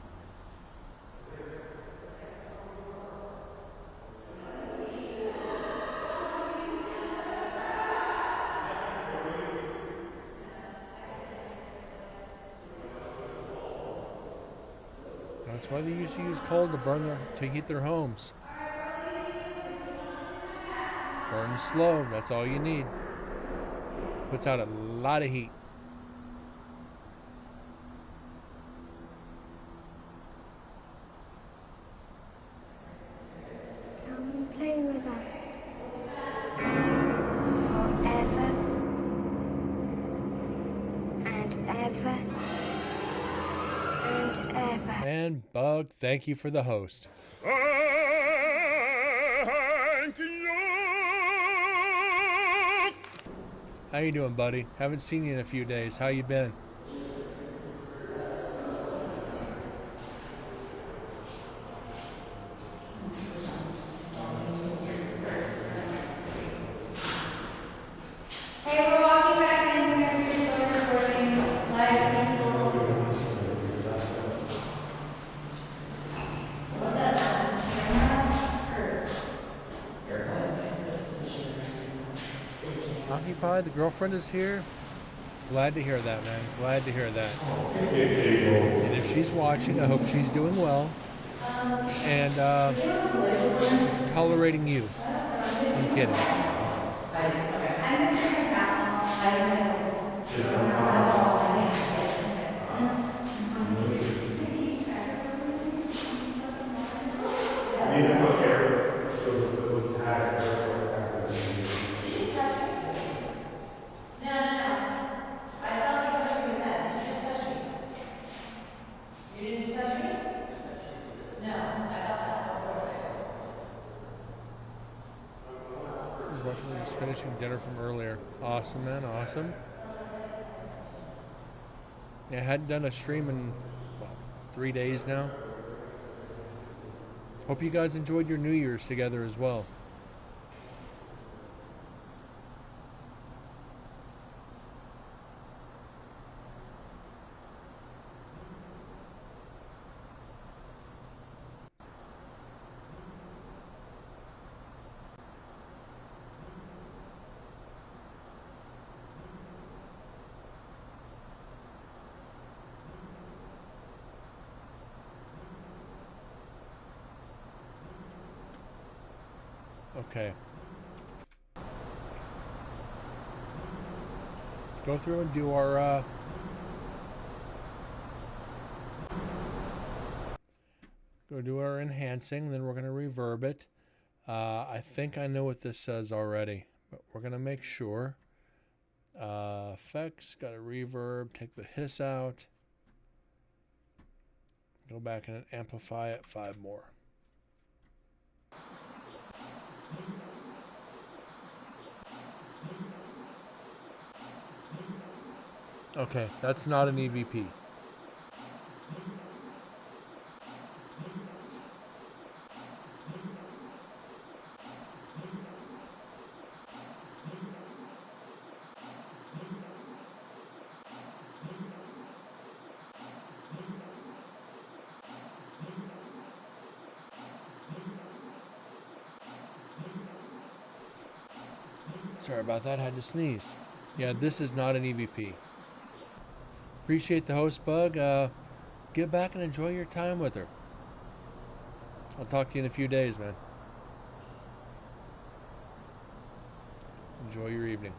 That's why they used to use coal to heat their homes. Burn slow, that's all you need. Puts out a lot of heat. Come and play with us. Forever and ever and ever. And Bug, thank you for the host. Thank you. How you doing, buddy? Haven't seen you in a few days. How you been? Hey, we're walking back in here. You're still recording live people. Pie, the girlfriend is here. Glad to hear that, man. Glad to hear that. And if she's watching, I hope she's doing well and tolerating you. I'm kidding. Just finishing dinner from earlier. Awesome, man. Awesome. Yeah, I hadn't done a stream in 3 days now. Hope you guys enjoyed your New Year's together as well. Okay. Let's go through and do our enhancing, then we're going to reverb it. I think I know what this says already, but we're going to make sure. Effects, got a reverb, take the hiss out. Go back and amplify it 5 more. Okay, that's not an EVP. Sorry about that, had to sneeze. Yeah, this is not an EVP. Appreciate the host, Bug. Get back and enjoy your time with her. I'll talk to you in a few days, man. Enjoy your evening.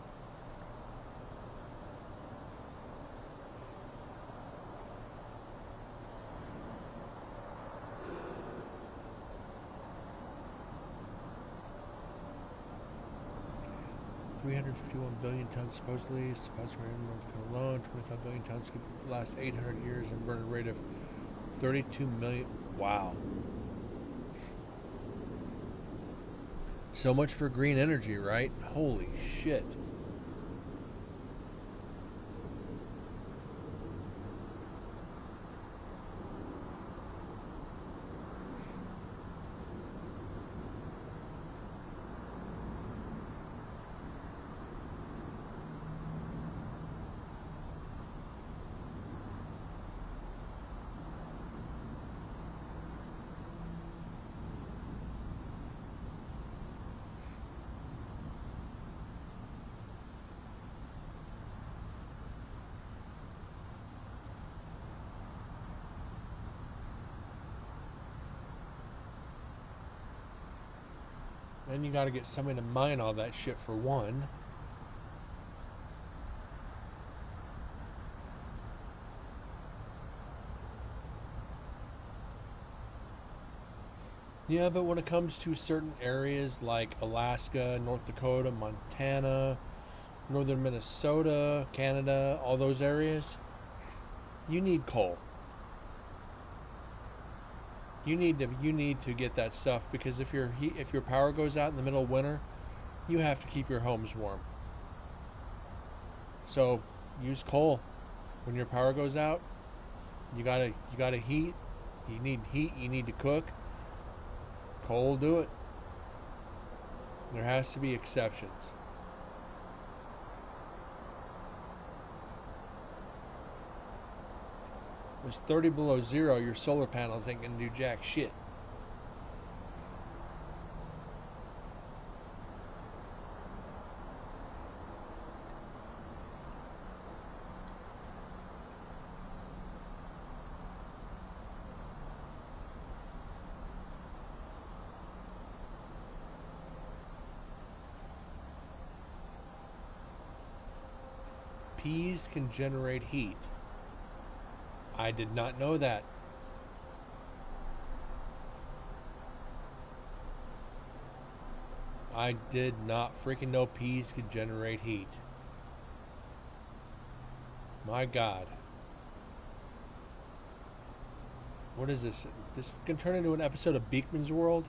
$351 billion tons supposedly in North Carolina alone. 25 billion tons could last 800 years and burn a rate of 32 million. Wow. So much for green energy, right? Holy shit. Then you gotta get somebody to mine all that shit for one. Yeah, but when it comes to certain areas like Alaska, North Dakota, Montana, northern Minnesota, Canada, all those areas, you need coal. You need to get that stuff because if your power goes out in the middle of winter, you have to keep your homes warm. So use coal. When your power goes out, you gotta heat. You need heat. You need to cook. Coal will do it. There has to be exceptions. If it's 30 below zero, your solar panels ain't gonna do jack shit. peas can generate heat. I did not know that. I did not freaking know peas could generate heat. My God. What is this? This can turn into an episode of Beekman's World?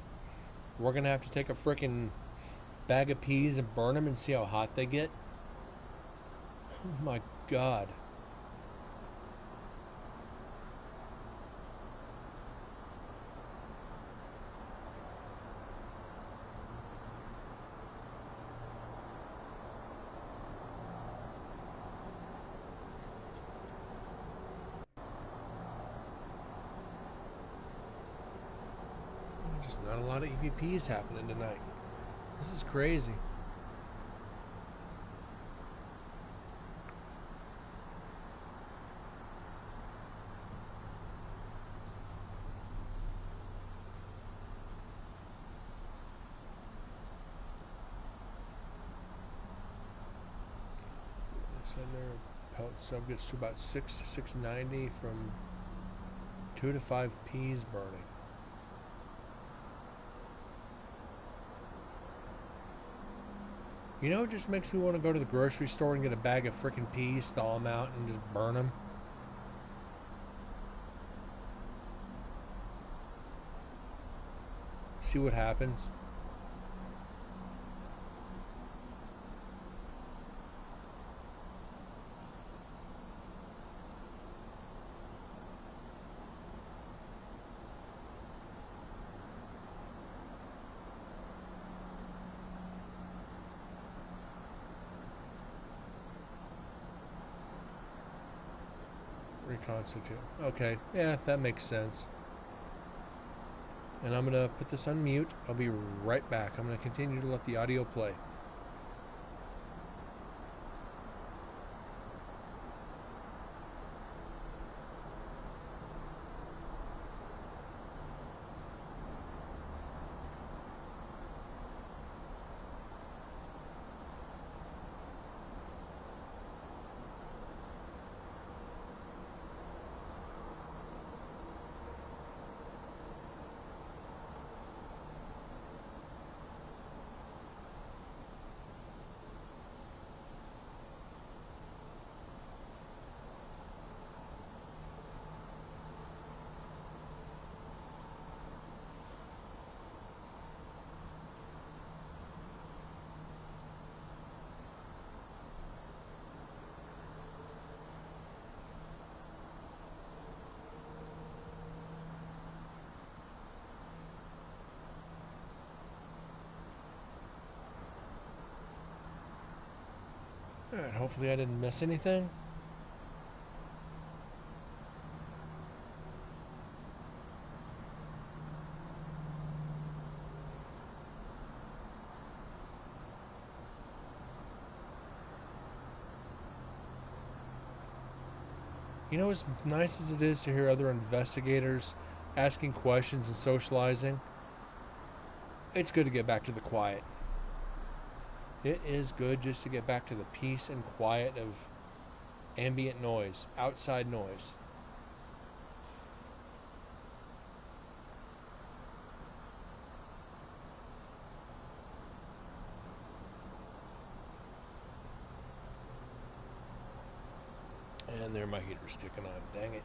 We're going to have to take a freaking bag of peas and burn them and see how hot they get? Oh my God. Just not a lot of EVPs happening tonight. This is crazy. Pelt sub gets to about 6 to 690 from 2 to 5 peas burning. You know, it just makes me want to go to the grocery store and get a bag of frickin' peas, thaw them out, and just burn them. See what happens. Reconstitute. Okay, yeah, that makes sense. And I'm going to put this on mute. I'll be right back. I'm going to continue to let the audio play. Alright, hopefully I didn't miss anything. You know, as nice as it is to hear other investigators asking questions and socializing, it's good to get back to the quiet. It is good just to get back to the peace and quiet of ambient noise, outside noise. And there my heater's kicking on. Dang it.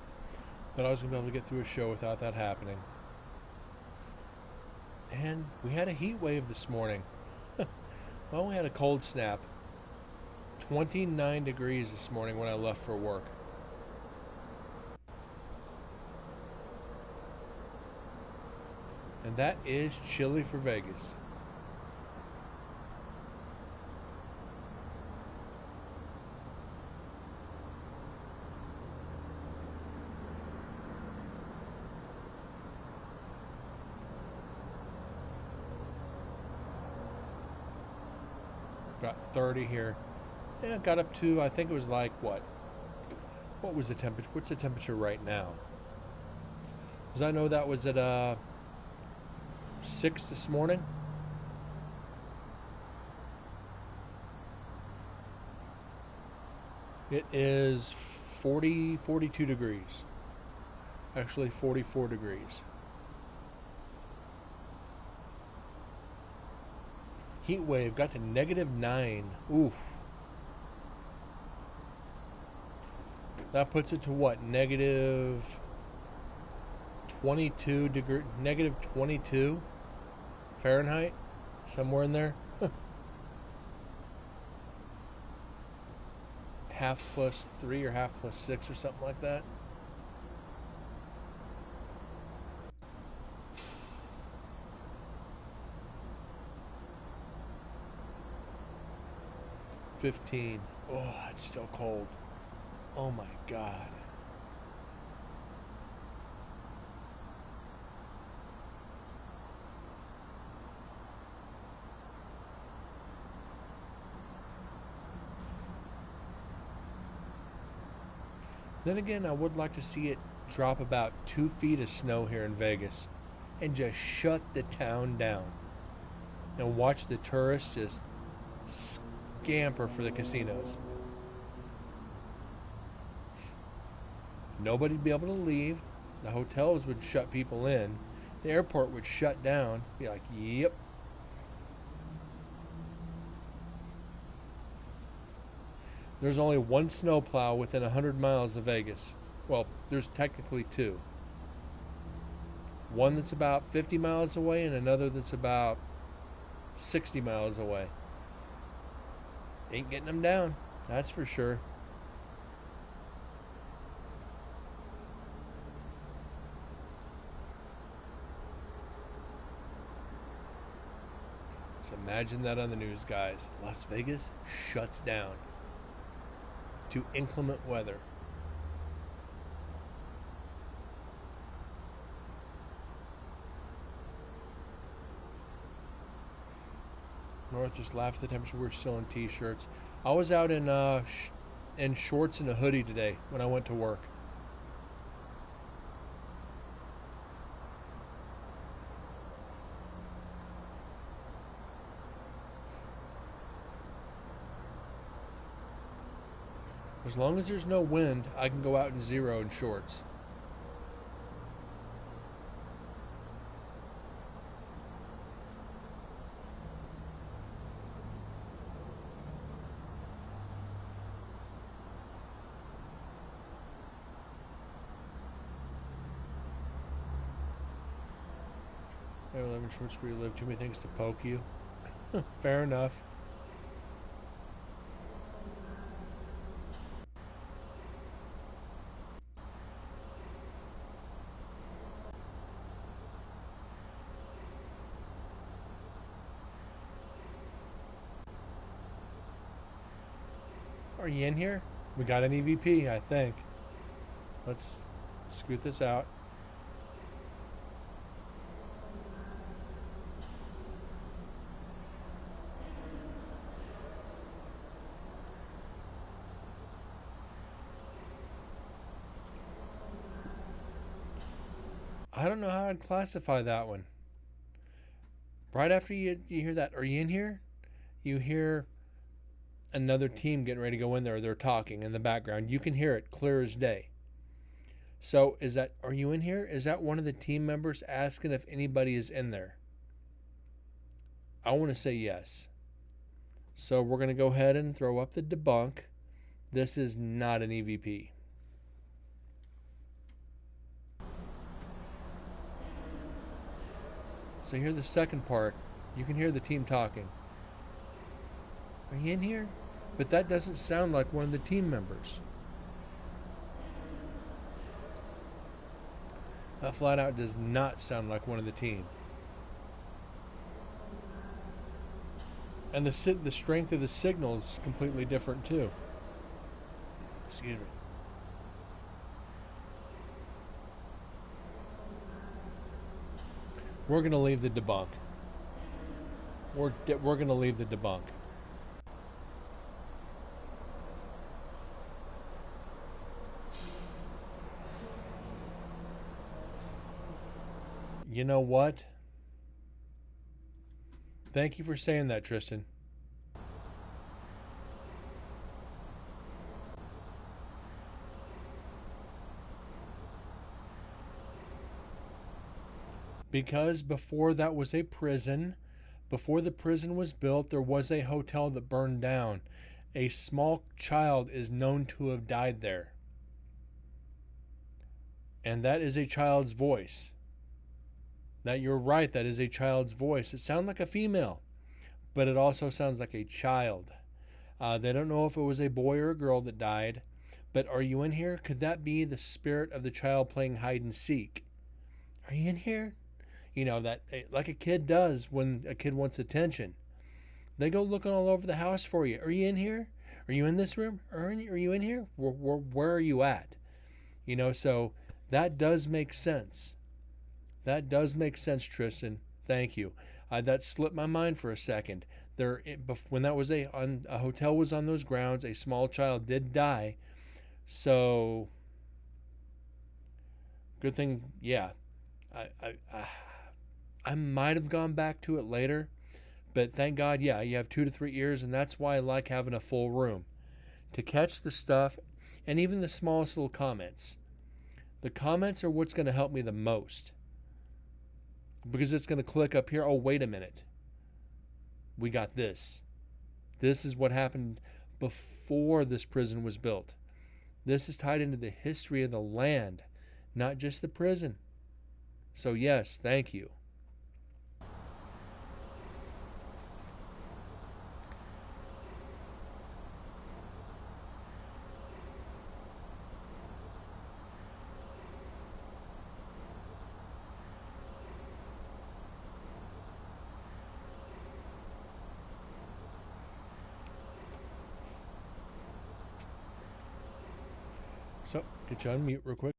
Thought I was going to be able to get through a show without that happening. And we had a heat wave this morning. Well, we had a cold snap. 29 degrees this morning when I left for work. And that is chilly for Vegas. Got 30 here. Yeah, got up to, I think it was like, what was the temperature? What's the temperature right now? Because I know that was at 6 this morning. It is 42 degrees. Actually, 44 degrees. Heat wave got to -9. Oof. That puts it to what? -22 degree, -22 Fahrenheit, somewhere in there. Half +3 or half +6 or something like that. $15. Oh, it's still cold. Oh my God. Then again, I would like to see it drop about 2 feet of snow here in Vegas and just shut the town down and watch the tourists just scamper for the casinos. Nobody'd be able to leave. The hotels would shut people in. The airport would shut down. Be like, yep. There's only one snowplow within 100 miles of Vegas. Well, there's technically two. One that's about 50 miles away and another that's about 60 miles away. Ain't getting them down, that's for sure. So imagine that on the news, guys. Las Vegas shuts down to inclement weather. North just laughed at the temperature. We're still in t-shirts. I was out in shorts and a hoodie today when I went to work. As long as there's no wind, I can go out in zero in shorts. I live in shorts where you live. Too many things to poke you. Fair enough. Are you in here? We got an EVP, I think. Let's scoot this out. I don't know how I'd classify that one. Right after you hear that, are you in here? You hear another team getting ready to go in there. They're talking in the background. You can hear it clear as day. So is that, are you in here? Is that one of the team members asking if anybody is in there? I want to say yes. So we're going to go ahead and throw up the debunk. This is not an EVP. So hear the second part. You can hear the team talking. Are you in here? But that doesn't sound like one of the team members. That flat out does not sound like one of the team. And the strength of the signal is completely different too. Excuse me. We're going to leave the debunk. We're going to leave the debunk. You know what? Thank you for saying that, Tristan. Because before that was a prison, before the prison was built, there was a hotel that burned down. A small child is known to have died there. And that is a child's voice. That you're right, that is a child's voice. It sounds like a female, but it also sounds like a child. They don't know if it was a boy or a girl that died, but are you in here? Could that be the spirit of the child playing hide and seek? Are you in here? You know, that like a kid does when a kid wants attention. They go looking all over the house for you. Are you in here? Are you in this room? Are you in here? Where are you at? You know, so that does make sense. That does make sense, Tristan. Thank you. That slipped my mind for a second. When that was a hotel was on those grounds, a small child did die. So, good thing, yeah. I might have gone back to it later, but thank God, yeah, you have 2 to 3 ears, and that's why I like having a full room to catch the stuff, and even the smallest little comments. The comments are what's going to help me the most, because it's going to click up here. Oh, wait a minute. We got this. This is what happened before this prison was built. This is tied into the history of the land, not just the prison. So yes, thank you. So, get you on mute real quick.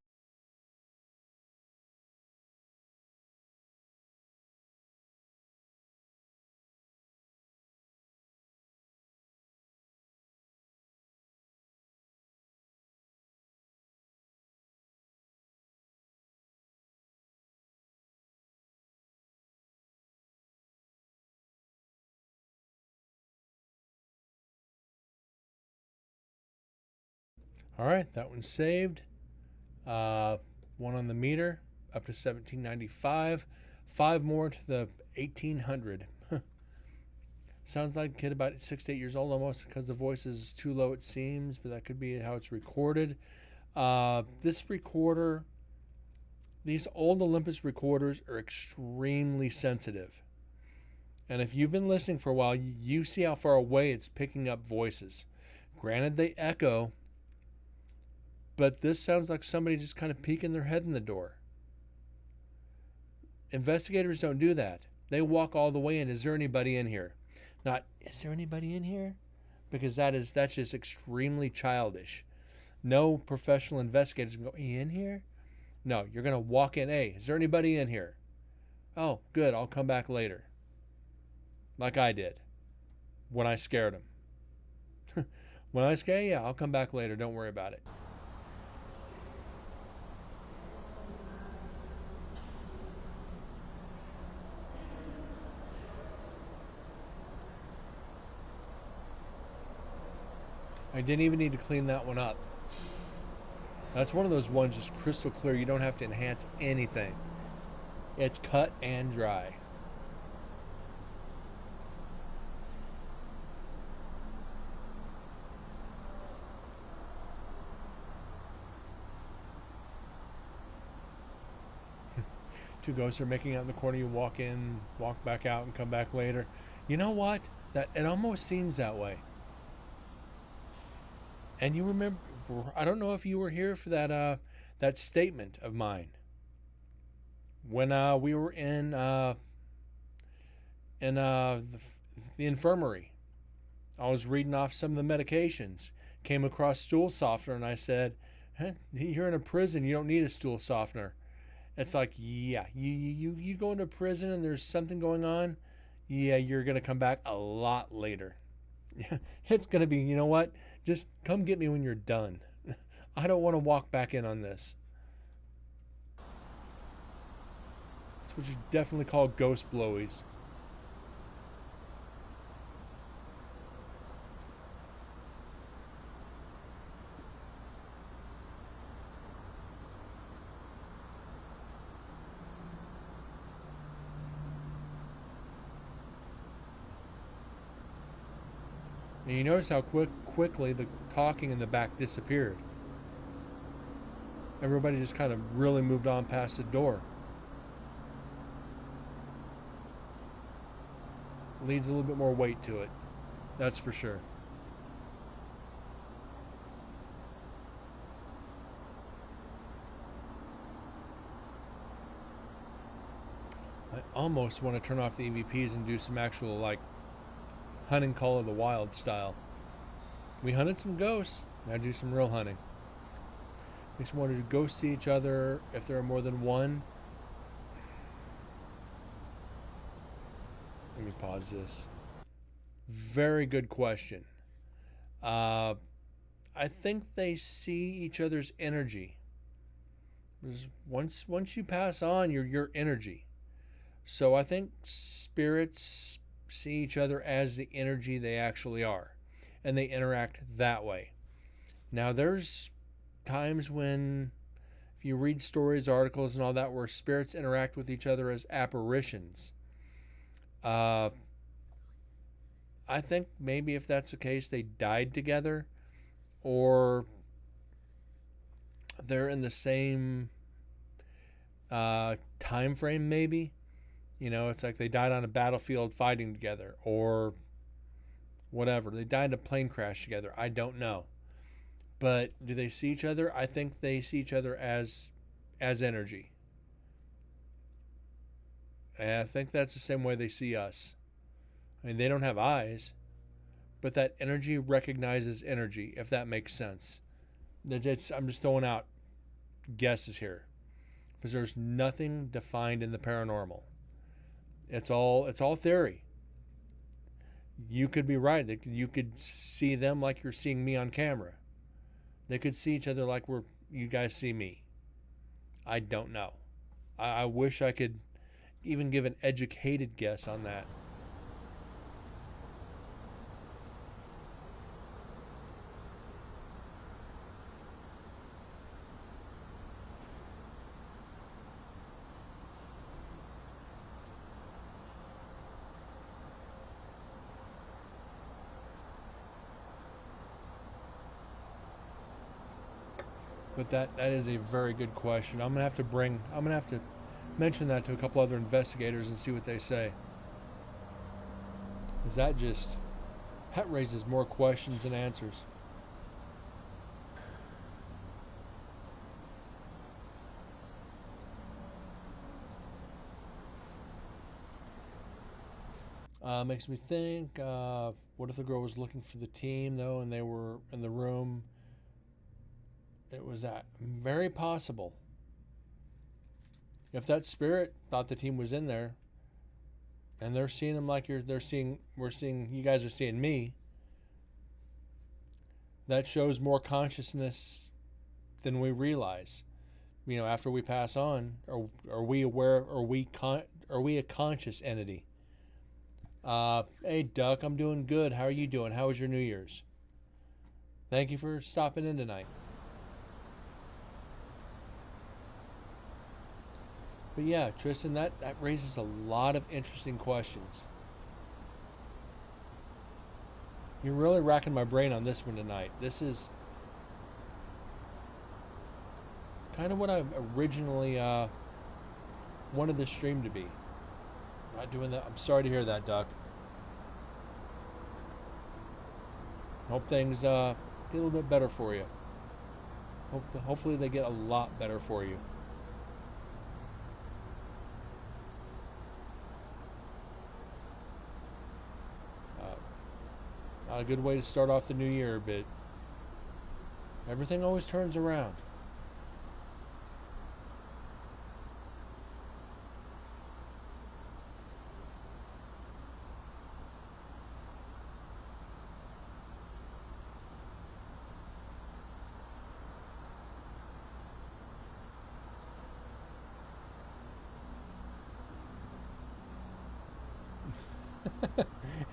All right, that one's saved. One on the meter, up to 1795. 5 more to the 1800. Sounds like a kid about 6 to 8 years old almost, because the voice is too low it seems, but that could be how it's recorded. This recorder, these old Olympus recorders are extremely sensitive. And if you've been listening for a while, you see how far away it's picking up voices. Granted, they echo, but this sounds like somebody just kind of peeking their head in the door. Investigators don't do that. They walk all the way in. Is there anybody in here? Not, is there anybody in here? Because that's just extremely childish. No professional investigators can go, are you in here? No, you're going to walk in. Hey, is there anybody in here? Oh, good. I'll come back later. Like I did when I scared him. When I scare, yeah, I'll come back later. Don't worry about it. I didn't even need to clean that one up. That's one of those ones just crystal clear. You don't have to enhance anything. It's cut and dry. Two ghosts are making out in the corner. You walk in, walk back out, and come back later. You know what? That it almost seems that way. And you remember, I don't know if you were here for that statement of mine when we were in the infirmary. I was reading off some of the medications, came across stool softener, and I said, you're in a prison, you don't need a stool softener. It's like, yeah, you go into prison and there's something going on, yeah, you're going to come back a lot later. It's going to be, you know what? Just come get me when you're done. I don't want to walk back in on this. That's what you definitely call ghost blowies. And you notice how quickly the talking in the back disappeared. Everybody just kind of really moved on past the door. Leads a little bit more weight to it. That's for sure. I almost want to turn off the EVPs and do some actual, like, hunting Call of the Wild style. We hunted some ghosts. Now do some real hunting. Makes me want to go see each other if there are more than one. Let me pause this. Very good question. I think they see each other's energy. Once you pass on, you're your energy. So I think spirits see each other as the energy they actually are, and they interact that way. Now there's times when, if you read stories, articles, and all that, where spirits interact with each other as apparitions. I think maybe if that's the case, they died together, or they're in the same time frame. Maybe, it's like they died on a battlefield fighting together, or whatever. They died in a plane crash together. I don't know. But do they see each other? I think they see each other as energy. And I think that's the same way they see us. I mean, they don't have eyes, but that energy recognizes energy, if that makes sense. I'm just throwing out guesses here, because there's nothing defined in the paranormal. It's all theory. You could be right. You could see them like you're seeing me on camera. They could see each other like you guys see me. I don't know. I wish I could even give an educated guess on that. But that is a very good question. I'm gonna have to mention that to a couple other investigators and see what they say. Because that raises more questions than answers. Makes me think, what if the girl was looking for the team, though, and they were in the room? It was that very possible. If that spirit thought the team was in there, and they're seeing them like you guys are seeing me, that shows more consciousness than we realize. After we pass on, are we aware? Are we a conscious entity? Hey, Duck, I'm doing good. How are you doing? How was your New Year's? Thank you for stopping in tonight. But yeah, Tristan, that raises a lot of interesting questions. You're really racking my brain on this one tonight. This is kind of what I originally wanted this stream to be. Not doing that. I'm sorry to hear that, Duck. Hope things get a little bit better for you. Hopefully they get a lot better for you. Not a good way to start off the new year, but everything always turns around.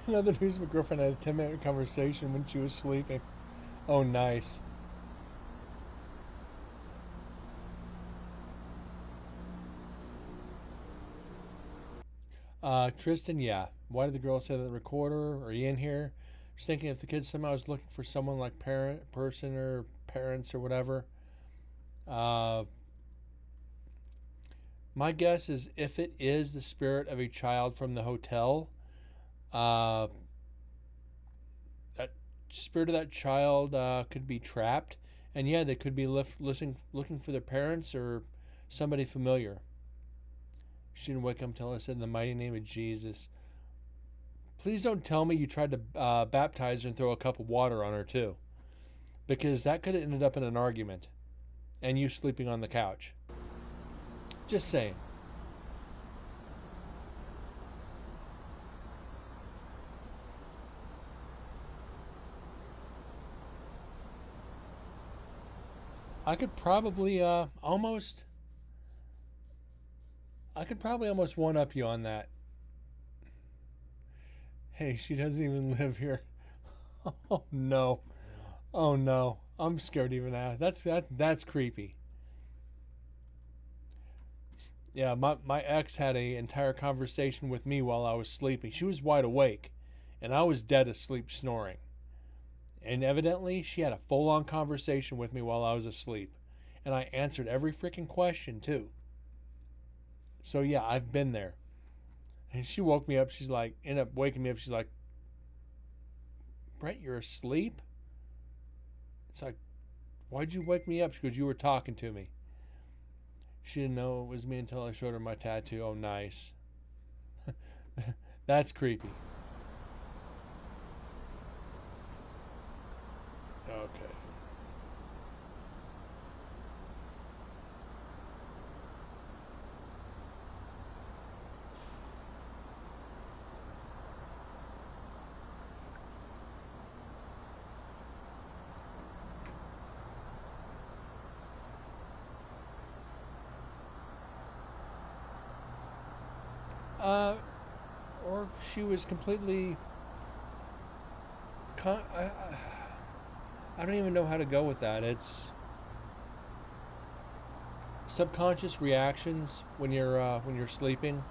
Another news, my girlfriend had a 10-minute conversation when she was sleeping. Oh, nice. Tristan, yeah. Why did the girl say that the recorder? Are you in here? Just thinking if the kid somehow is looking for someone like person or parents or whatever. My guess is if it is the spirit of a child from the hotel, that spirit of that child could be trapped, and yeah, they could be looking for their parents or somebody familiar. She didn't wake up until I said, "In the mighty name of Jesus." Please don't tell me you tried to baptize her and throw a cup of water on her too, because that could have ended up in an argument, and you sleeping on the couch. Just saying. I could probably almost one up you on that. Hey, she doesn't even live here. Oh no. Oh no. I'm scared to even ask. That's creepy. Yeah, my ex had an entire conversation with me while I was sleeping. She was wide awake, and I was dead asleep snoring. And evidently, she had a full-on conversation with me while I was asleep. And I answered every freaking question, too. So, yeah, I've been there. And she woke me up. She's like, ended up waking me up. She's like, "Brett, you're asleep?" It's like, "Why'd you wake me up?" She goes, "You were talking to me." She didn't know it was me until I showed her my tattoo. Oh, nice. That's creepy. Okay. Or she was completely. I don't even know how to go with that. It's subconscious reactions when you're sleeping.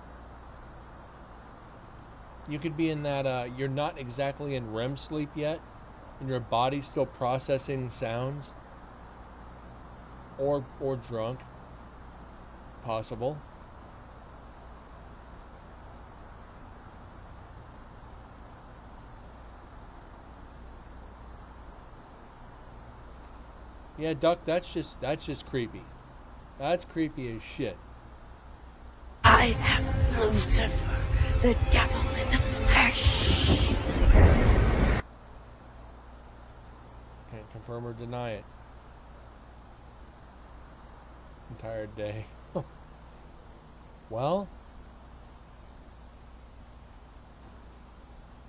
You could be in that you're not exactly in REM sleep yet, and your body's still processing sounds. Or drunk. Possible. Yeah, Duck, that's just creepy. That's creepy as shit. I am Lucifer, the devil in the flesh. Can't confirm or deny it. Entire day. Well,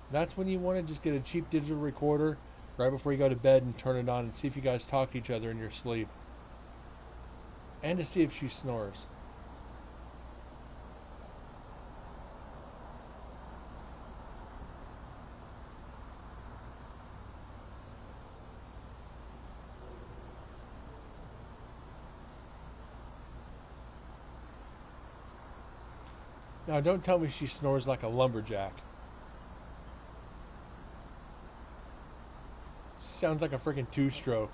that's when you want to just get a cheap digital recorder right before you go to bed and turn it on and see if you guys talk to each other in your sleep. And to see if she snores. Now, don't tell me she snores like a lumberjack. Sounds like a freaking two-stroke.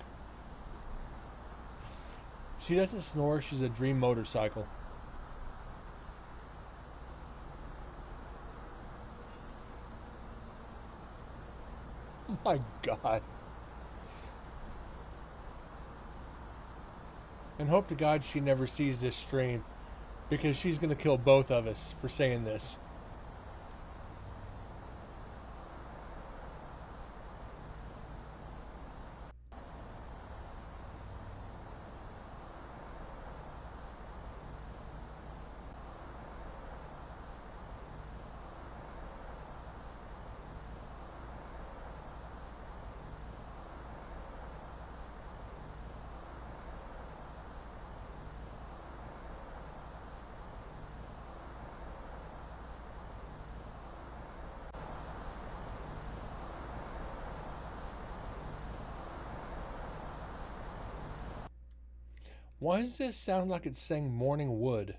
She doesn't snore, she's a dream motorcycle. Oh my God. And hope to God she never sees this stream, because she's going to kill both of us for saying this. Why does this sound like it's saying morning wood?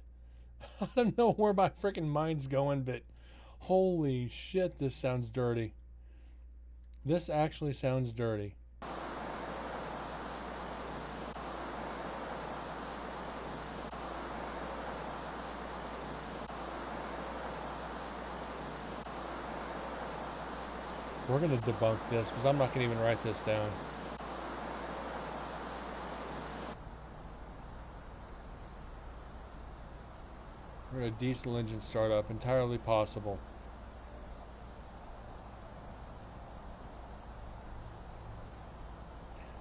I don't know where my freaking mind's going, but holy shit, this sounds dirty. This actually sounds dirty. We're going to debunk this because I'm not going to even write this down. We're going to diesel engine startup. Entirely possible.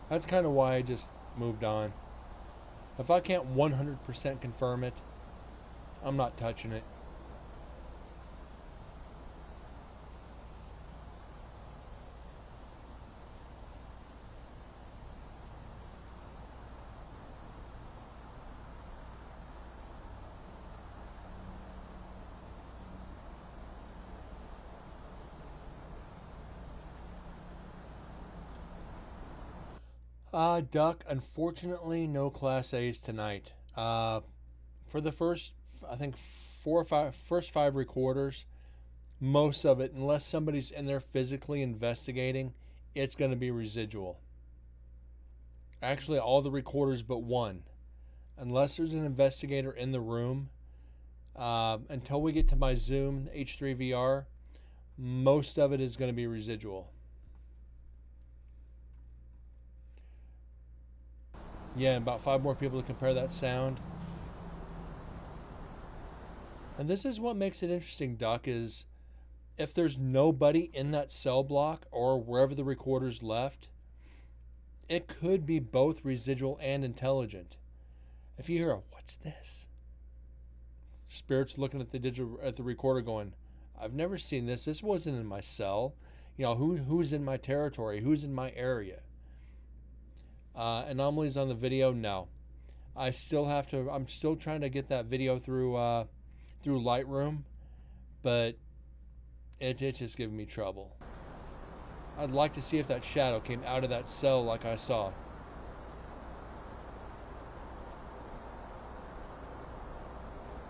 That's kind of why I just moved on. If I can't 100% confirm it, I'm not touching it. Duck, unfortunately, no Class A's tonight. For the first, I think, first five recorders, most of it, unless somebody's in there physically investigating, it's going to be residual. Actually, all the recorders but one. Unless there's an investigator in the room, until we get to my Zoom H3VR, most of it is going to be residual. Yeah, about 5 more people to compare that sound. And this is what makes it interesting, Duck, is if there's nobody in that cell block or wherever the recorder's left, it could be both residual and intelligent. If you hear a, what's this? Spirit's looking at the recorder going, I've never seen this. This wasn't in my cell. You know, who's in my territory? Who's in my area? Anomalies on the video, no. I'm still trying to get that video through Lightroom, but it's just giving me trouble. I'd like to see if that shadow came out of that cell like I saw.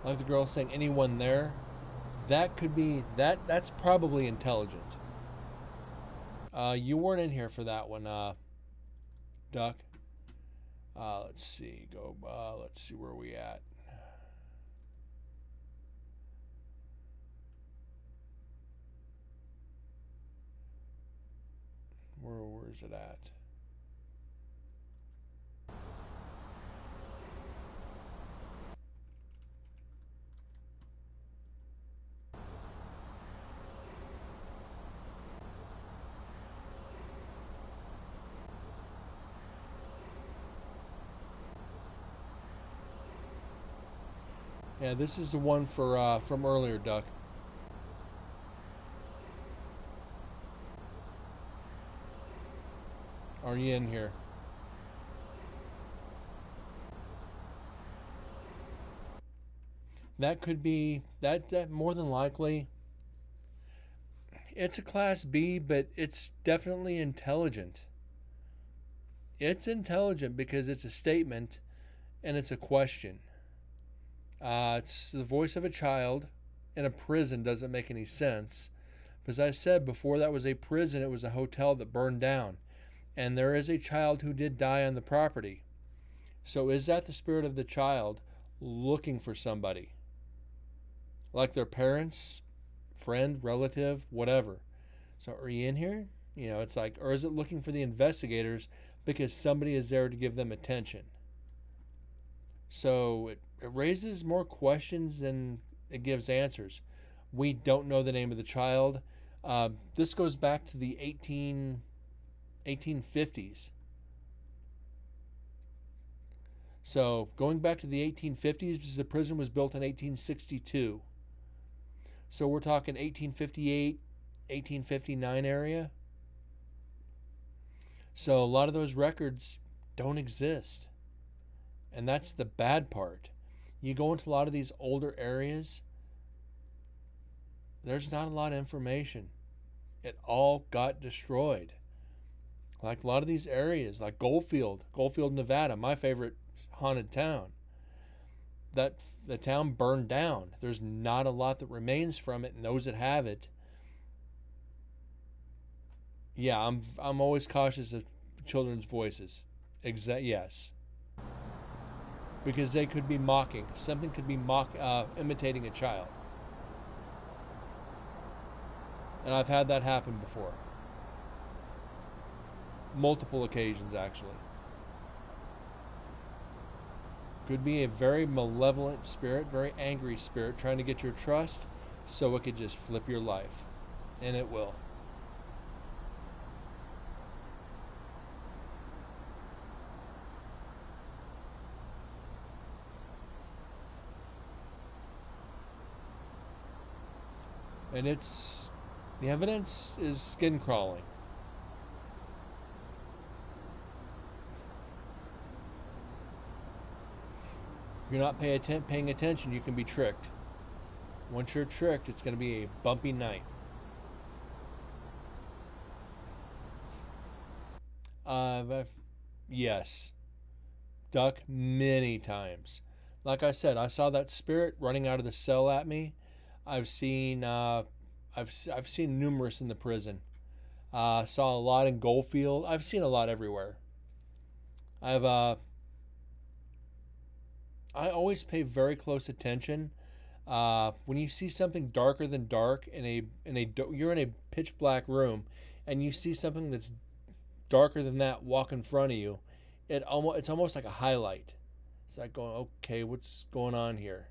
Like the girl saying, anyone there? That could be, that's probably intelligent. You weren't in here for that one, Duck. Let's see. Let's see where we at. Where's it at? Yeah, this is the one for from earlier, Duck. Are you in here? That could be that more than likely. It's a Class B, but it's definitely intelligent. It's intelligent because it's a statement and it's a question. It's the voice of a child in a prison. Doesn't make any sense. As I said before, that was a prison. It was a hotel that burned down. And there is a child who did die on the property. So is that the spirit of the child looking for somebody? Like their parents, friend, relative, whatever. So are you in here? You know, it's like, or is it looking for the investigators because somebody is there to give them attention? So it raises more questions than it gives answers. We don't know the name of the child. This goes back to the 1850s. So going back to the 1850s, because the prison was built in 1862. So we're talking 1858, 1859 area. So a lot of those records don't exist. And that's the bad part. You go into a lot of these older areas, there's not a lot of information. It all got destroyed. Like a lot of these areas, like Goldfield, Nevada, my favorite haunted town. The town burned down. There's not a lot that remains from it, and those that have it, Yeah, I'm always cautious of children's voices. Yes. Because they could be mocking. Something could be imitating a child. And I've had that happen before. Multiple occasions, actually. Could be a very malevolent spirit, very angry spirit, trying to get your trust so it could just flip your life. And it will. And the evidence is skin crawling. If you're not paying attention, you can be tricked. Once you're tricked, it's going to be a bumpy night. Yes. Duck many times. Like I said, I saw that spirit running out of the cell at me. I've seen numerous in the prison. Saw a lot in Goldfield. I've seen a lot everywhere. I always pay very close attention. When you see something darker than dark you're in a pitch black room, and you see something that's darker than that walk in front of you, it's almost like a highlight. It's like going, okay, what's going on here?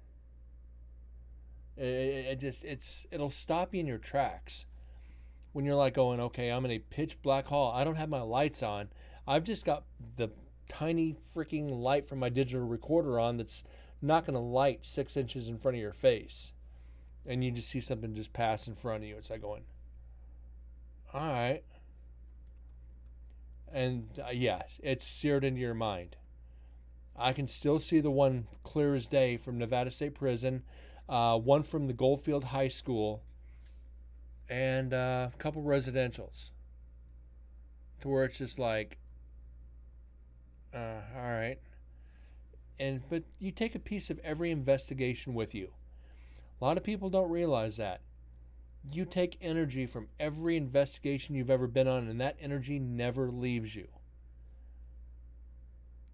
It'll stop you in your tracks when you're like going, okay, I'm in a pitch black hall. I don't have my lights on. I've just got the tiny freaking light from my digital recorder on that's not going to light 6 inches in front of your face. And you just see something just pass in front of you. It's like going, all right. And yes, it's seared into your mind. I can still see the one clear as day from Nevada State Prison, one from the Goldfield High School, and a couple residentials. To where it's just like, all right. But you take a piece of every investigation with you. A lot of people don't realize that. You take energy from every investigation you've ever been on, and that energy never leaves you.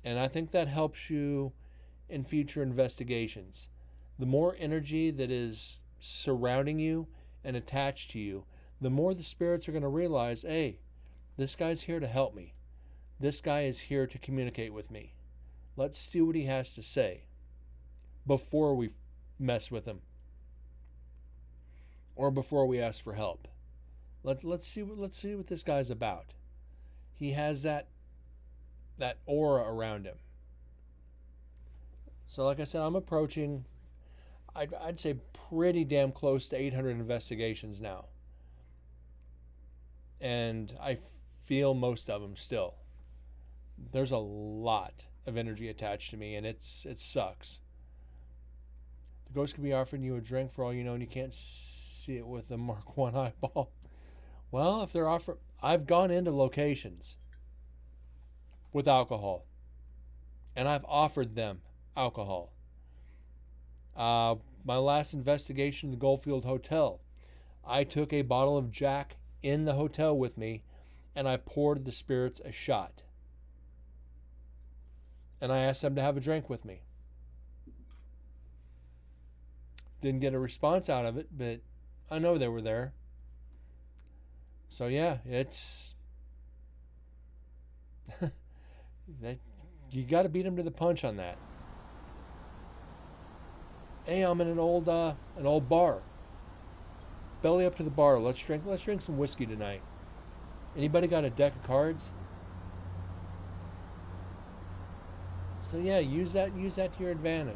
And I think that helps you in future investigations. The more energy that is surrounding you and attached to you, the more the spirits are going to realize, hey, this guy's here to help me. This guy is here to communicate with me. Let's see what he has to say before we mess with him or before we ask for help. Let's see what this guy's about. He has that aura around him. So like I said, I'm approaching, I'd say pretty damn close to 800 investigations now. And I feel most of them still. There's a lot of energy attached to me, and it sucks. The ghost could be offering you a drink for all you know, and you can't see it with a Mark 1 eyeball. Well, if they're offering, I've gone into locations with alcohol, and I've offered them alcohol. My last investigation in the Goldfield Hotel, I took a bottle of Jack in the hotel with me, and I poured the spirits a shot. And I asked them to have a drink with me. Didn't get a response out of it, but I know they were there. So yeah, it's you got to beat them to the punch on that. Hey, I'm in an old bar. Belly up to the bar. Let's drink some whiskey tonight. Anybody got a deck of cards? So yeah, use that to your advantage.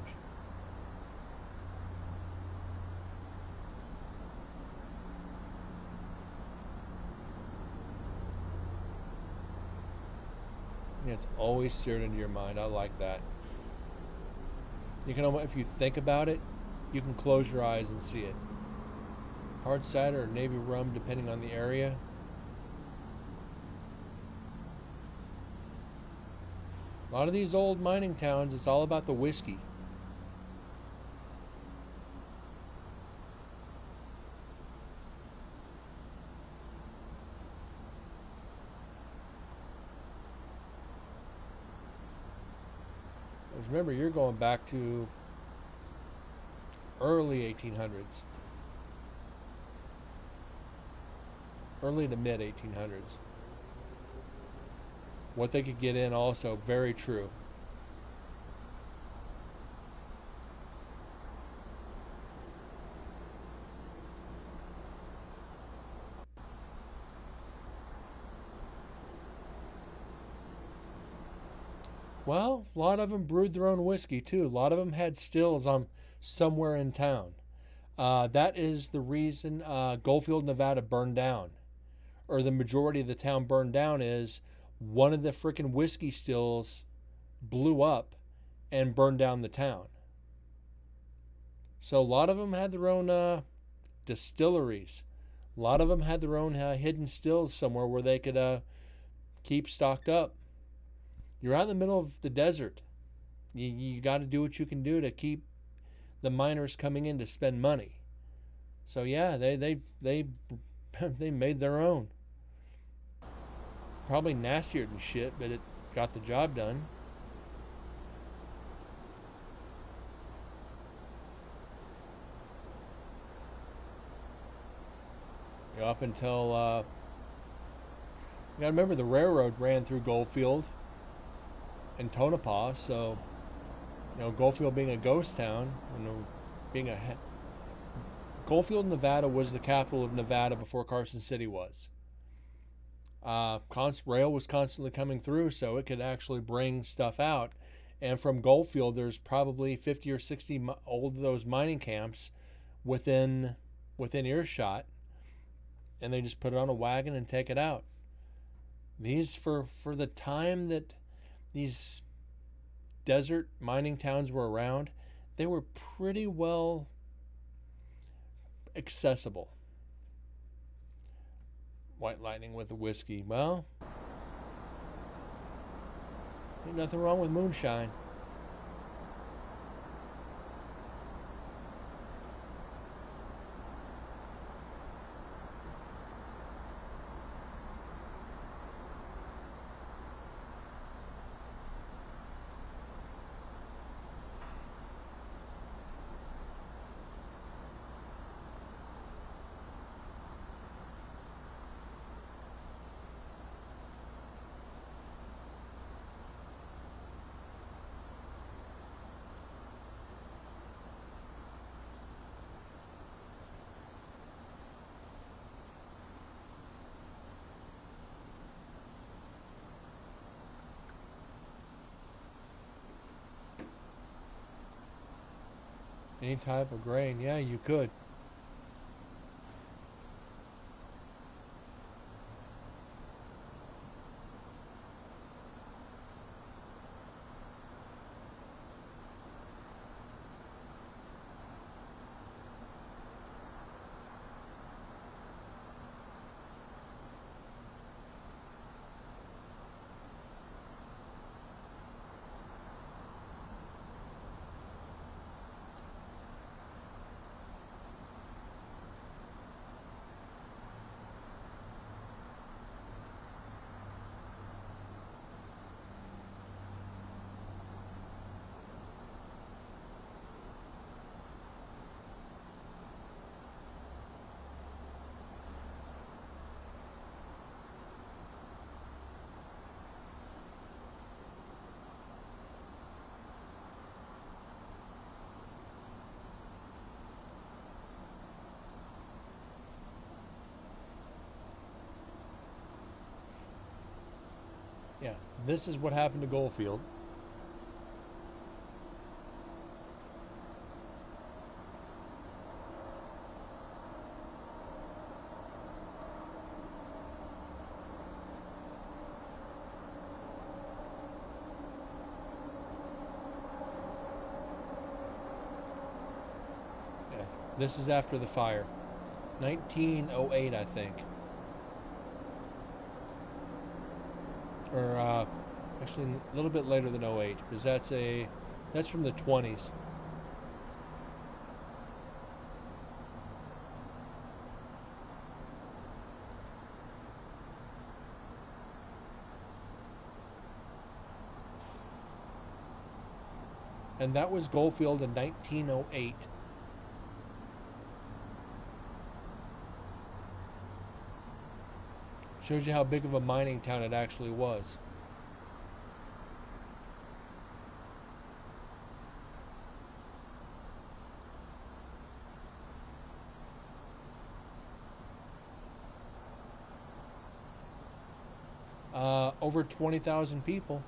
Yeah, it's always seared into your mind. I like that. You can, if you think about it, you can close your eyes and see it. Hard cider or Navy rum, depending on the area. A lot of these old mining towns, it's all about the whiskey. Remember, you're going back to early 1800s. Early to mid 1800s. What they could get in also, very true. Well, a lot of them brewed their own whiskey too. A lot of them had stills on somewhere in town. That is the reason Goldfield, Nevada burned down, or the majority of the town burned down, is one of the freaking whiskey stills blew up and burned down the town. So a lot of them had their own distilleries. A lot of them had their own hidden stills somewhere where they could keep stocked up. You're out in the middle of the desert. You got to do what you can do to keep the miners coming in to spend money. So yeah, they made their own. Probably nastier than shit, but it got the job done. Up until you gotta remember, the railroad ran through Goldfield and Tonopah, so Goldfield being a ghost town, Goldfield, Nevada was the capital of Nevada before Carson City was. Rail was constantly coming through, so it could actually bring stuff out. And from Goldfield, there's probably 50 or 60 old of those mining camps within earshot, and they just put it on a wagon and take it out. These, for the time that these desert mining towns were around, they were pretty well accessible. White Lightning with the whiskey. Well, ain't nothing wrong with moonshine. Any type of grain, yeah, you could. Yeah, this is what happened to Goldfield. Yeah, this is after the fire. 1908, I think. Or actually a little bit later than 08, because that's from the 20s. And that was Goldfield in 1908. Shows you how big of a mining town it actually was. Over 20,000 people.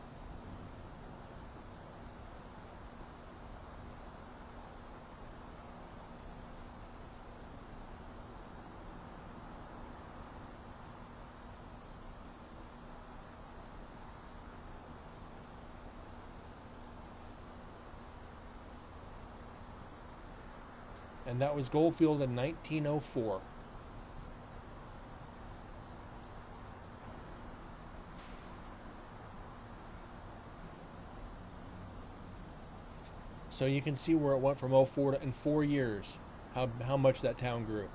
And that was Goldfield in 1904. So you can see where it went from '04 to in 4 years, how much that town grew.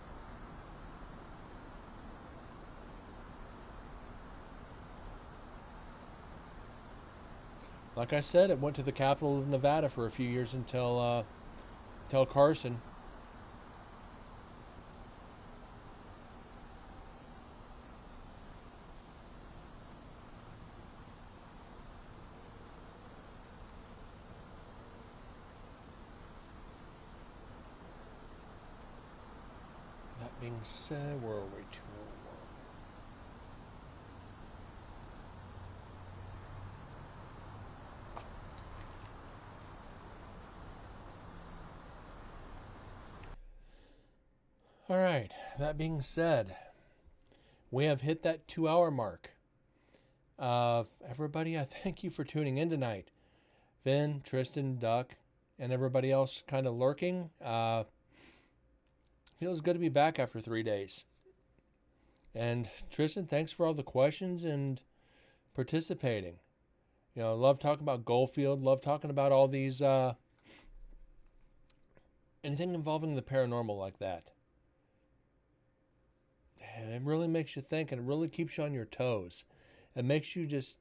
Like I said, it went to the capital of Nevada for a few years until Carson. That being said, where are we to? All right, that being said, we have hit that 2-hour mark. Everybody, I thank you for tuning in tonight. Vin, Tristan, Duck, and everybody else kind of lurking. Feels good to be back after 3 days. And Tristan, thanks for all the questions and participating. You know, love talking about Goldfield, love talking about all these, anything involving the paranormal like that. It really makes you think, and it really keeps you on your toes. It makes you just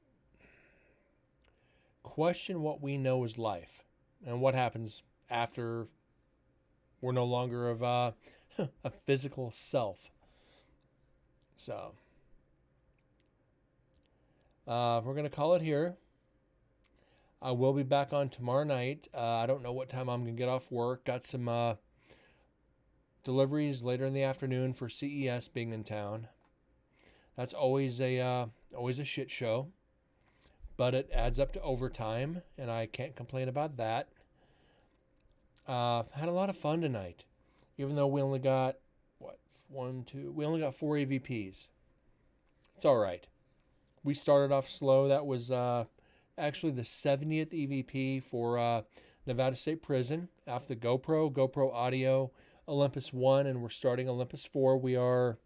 question what we know is life and what happens after we're no longer of a physical self. So, we're going to call it here. I will be back on tomorrow night. I don't know what time I'm going to get off work. Got some deliveries later in the afternoon for CES being in town. That's always a shit show, but it adds up to overtime, and I can't complain about that. Had a lot of fun tonight, even though we only got we only got 4 EVPs. It's all right. We started off slow. That was actually the 70th EVP for Nevada State Prison after the GoPro Audio, Olympus 1, and we're starting Olympus 4. We are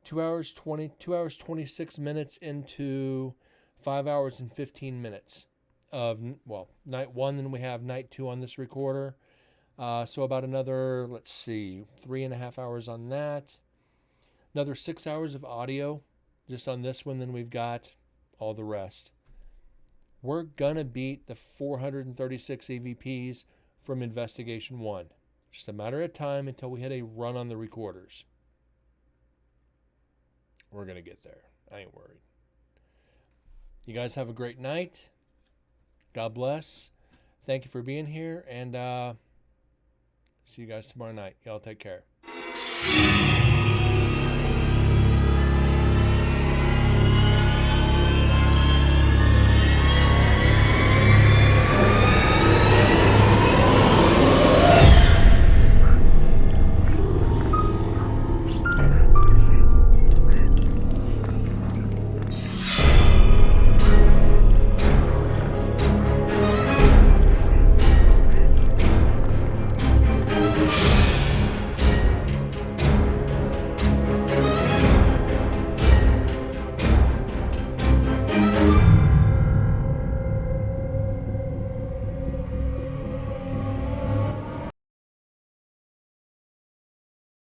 2 hours 26 minutes into 5 hours and 15 minutes of, well, night 1, then we have night 2 on this recorder. So about another, 3.5 hours on that. Another 6 hours of audio just on this one, then we've got all the rest. We're gonna beat the 436 EVPs from Investigation 1. Just a matter of time until we hit a run on the recorders. We're going to get there. I ain't worried. You guys have a great night. God bless. Thank you for being here. And see you guys tomorrow night. Y'all take care.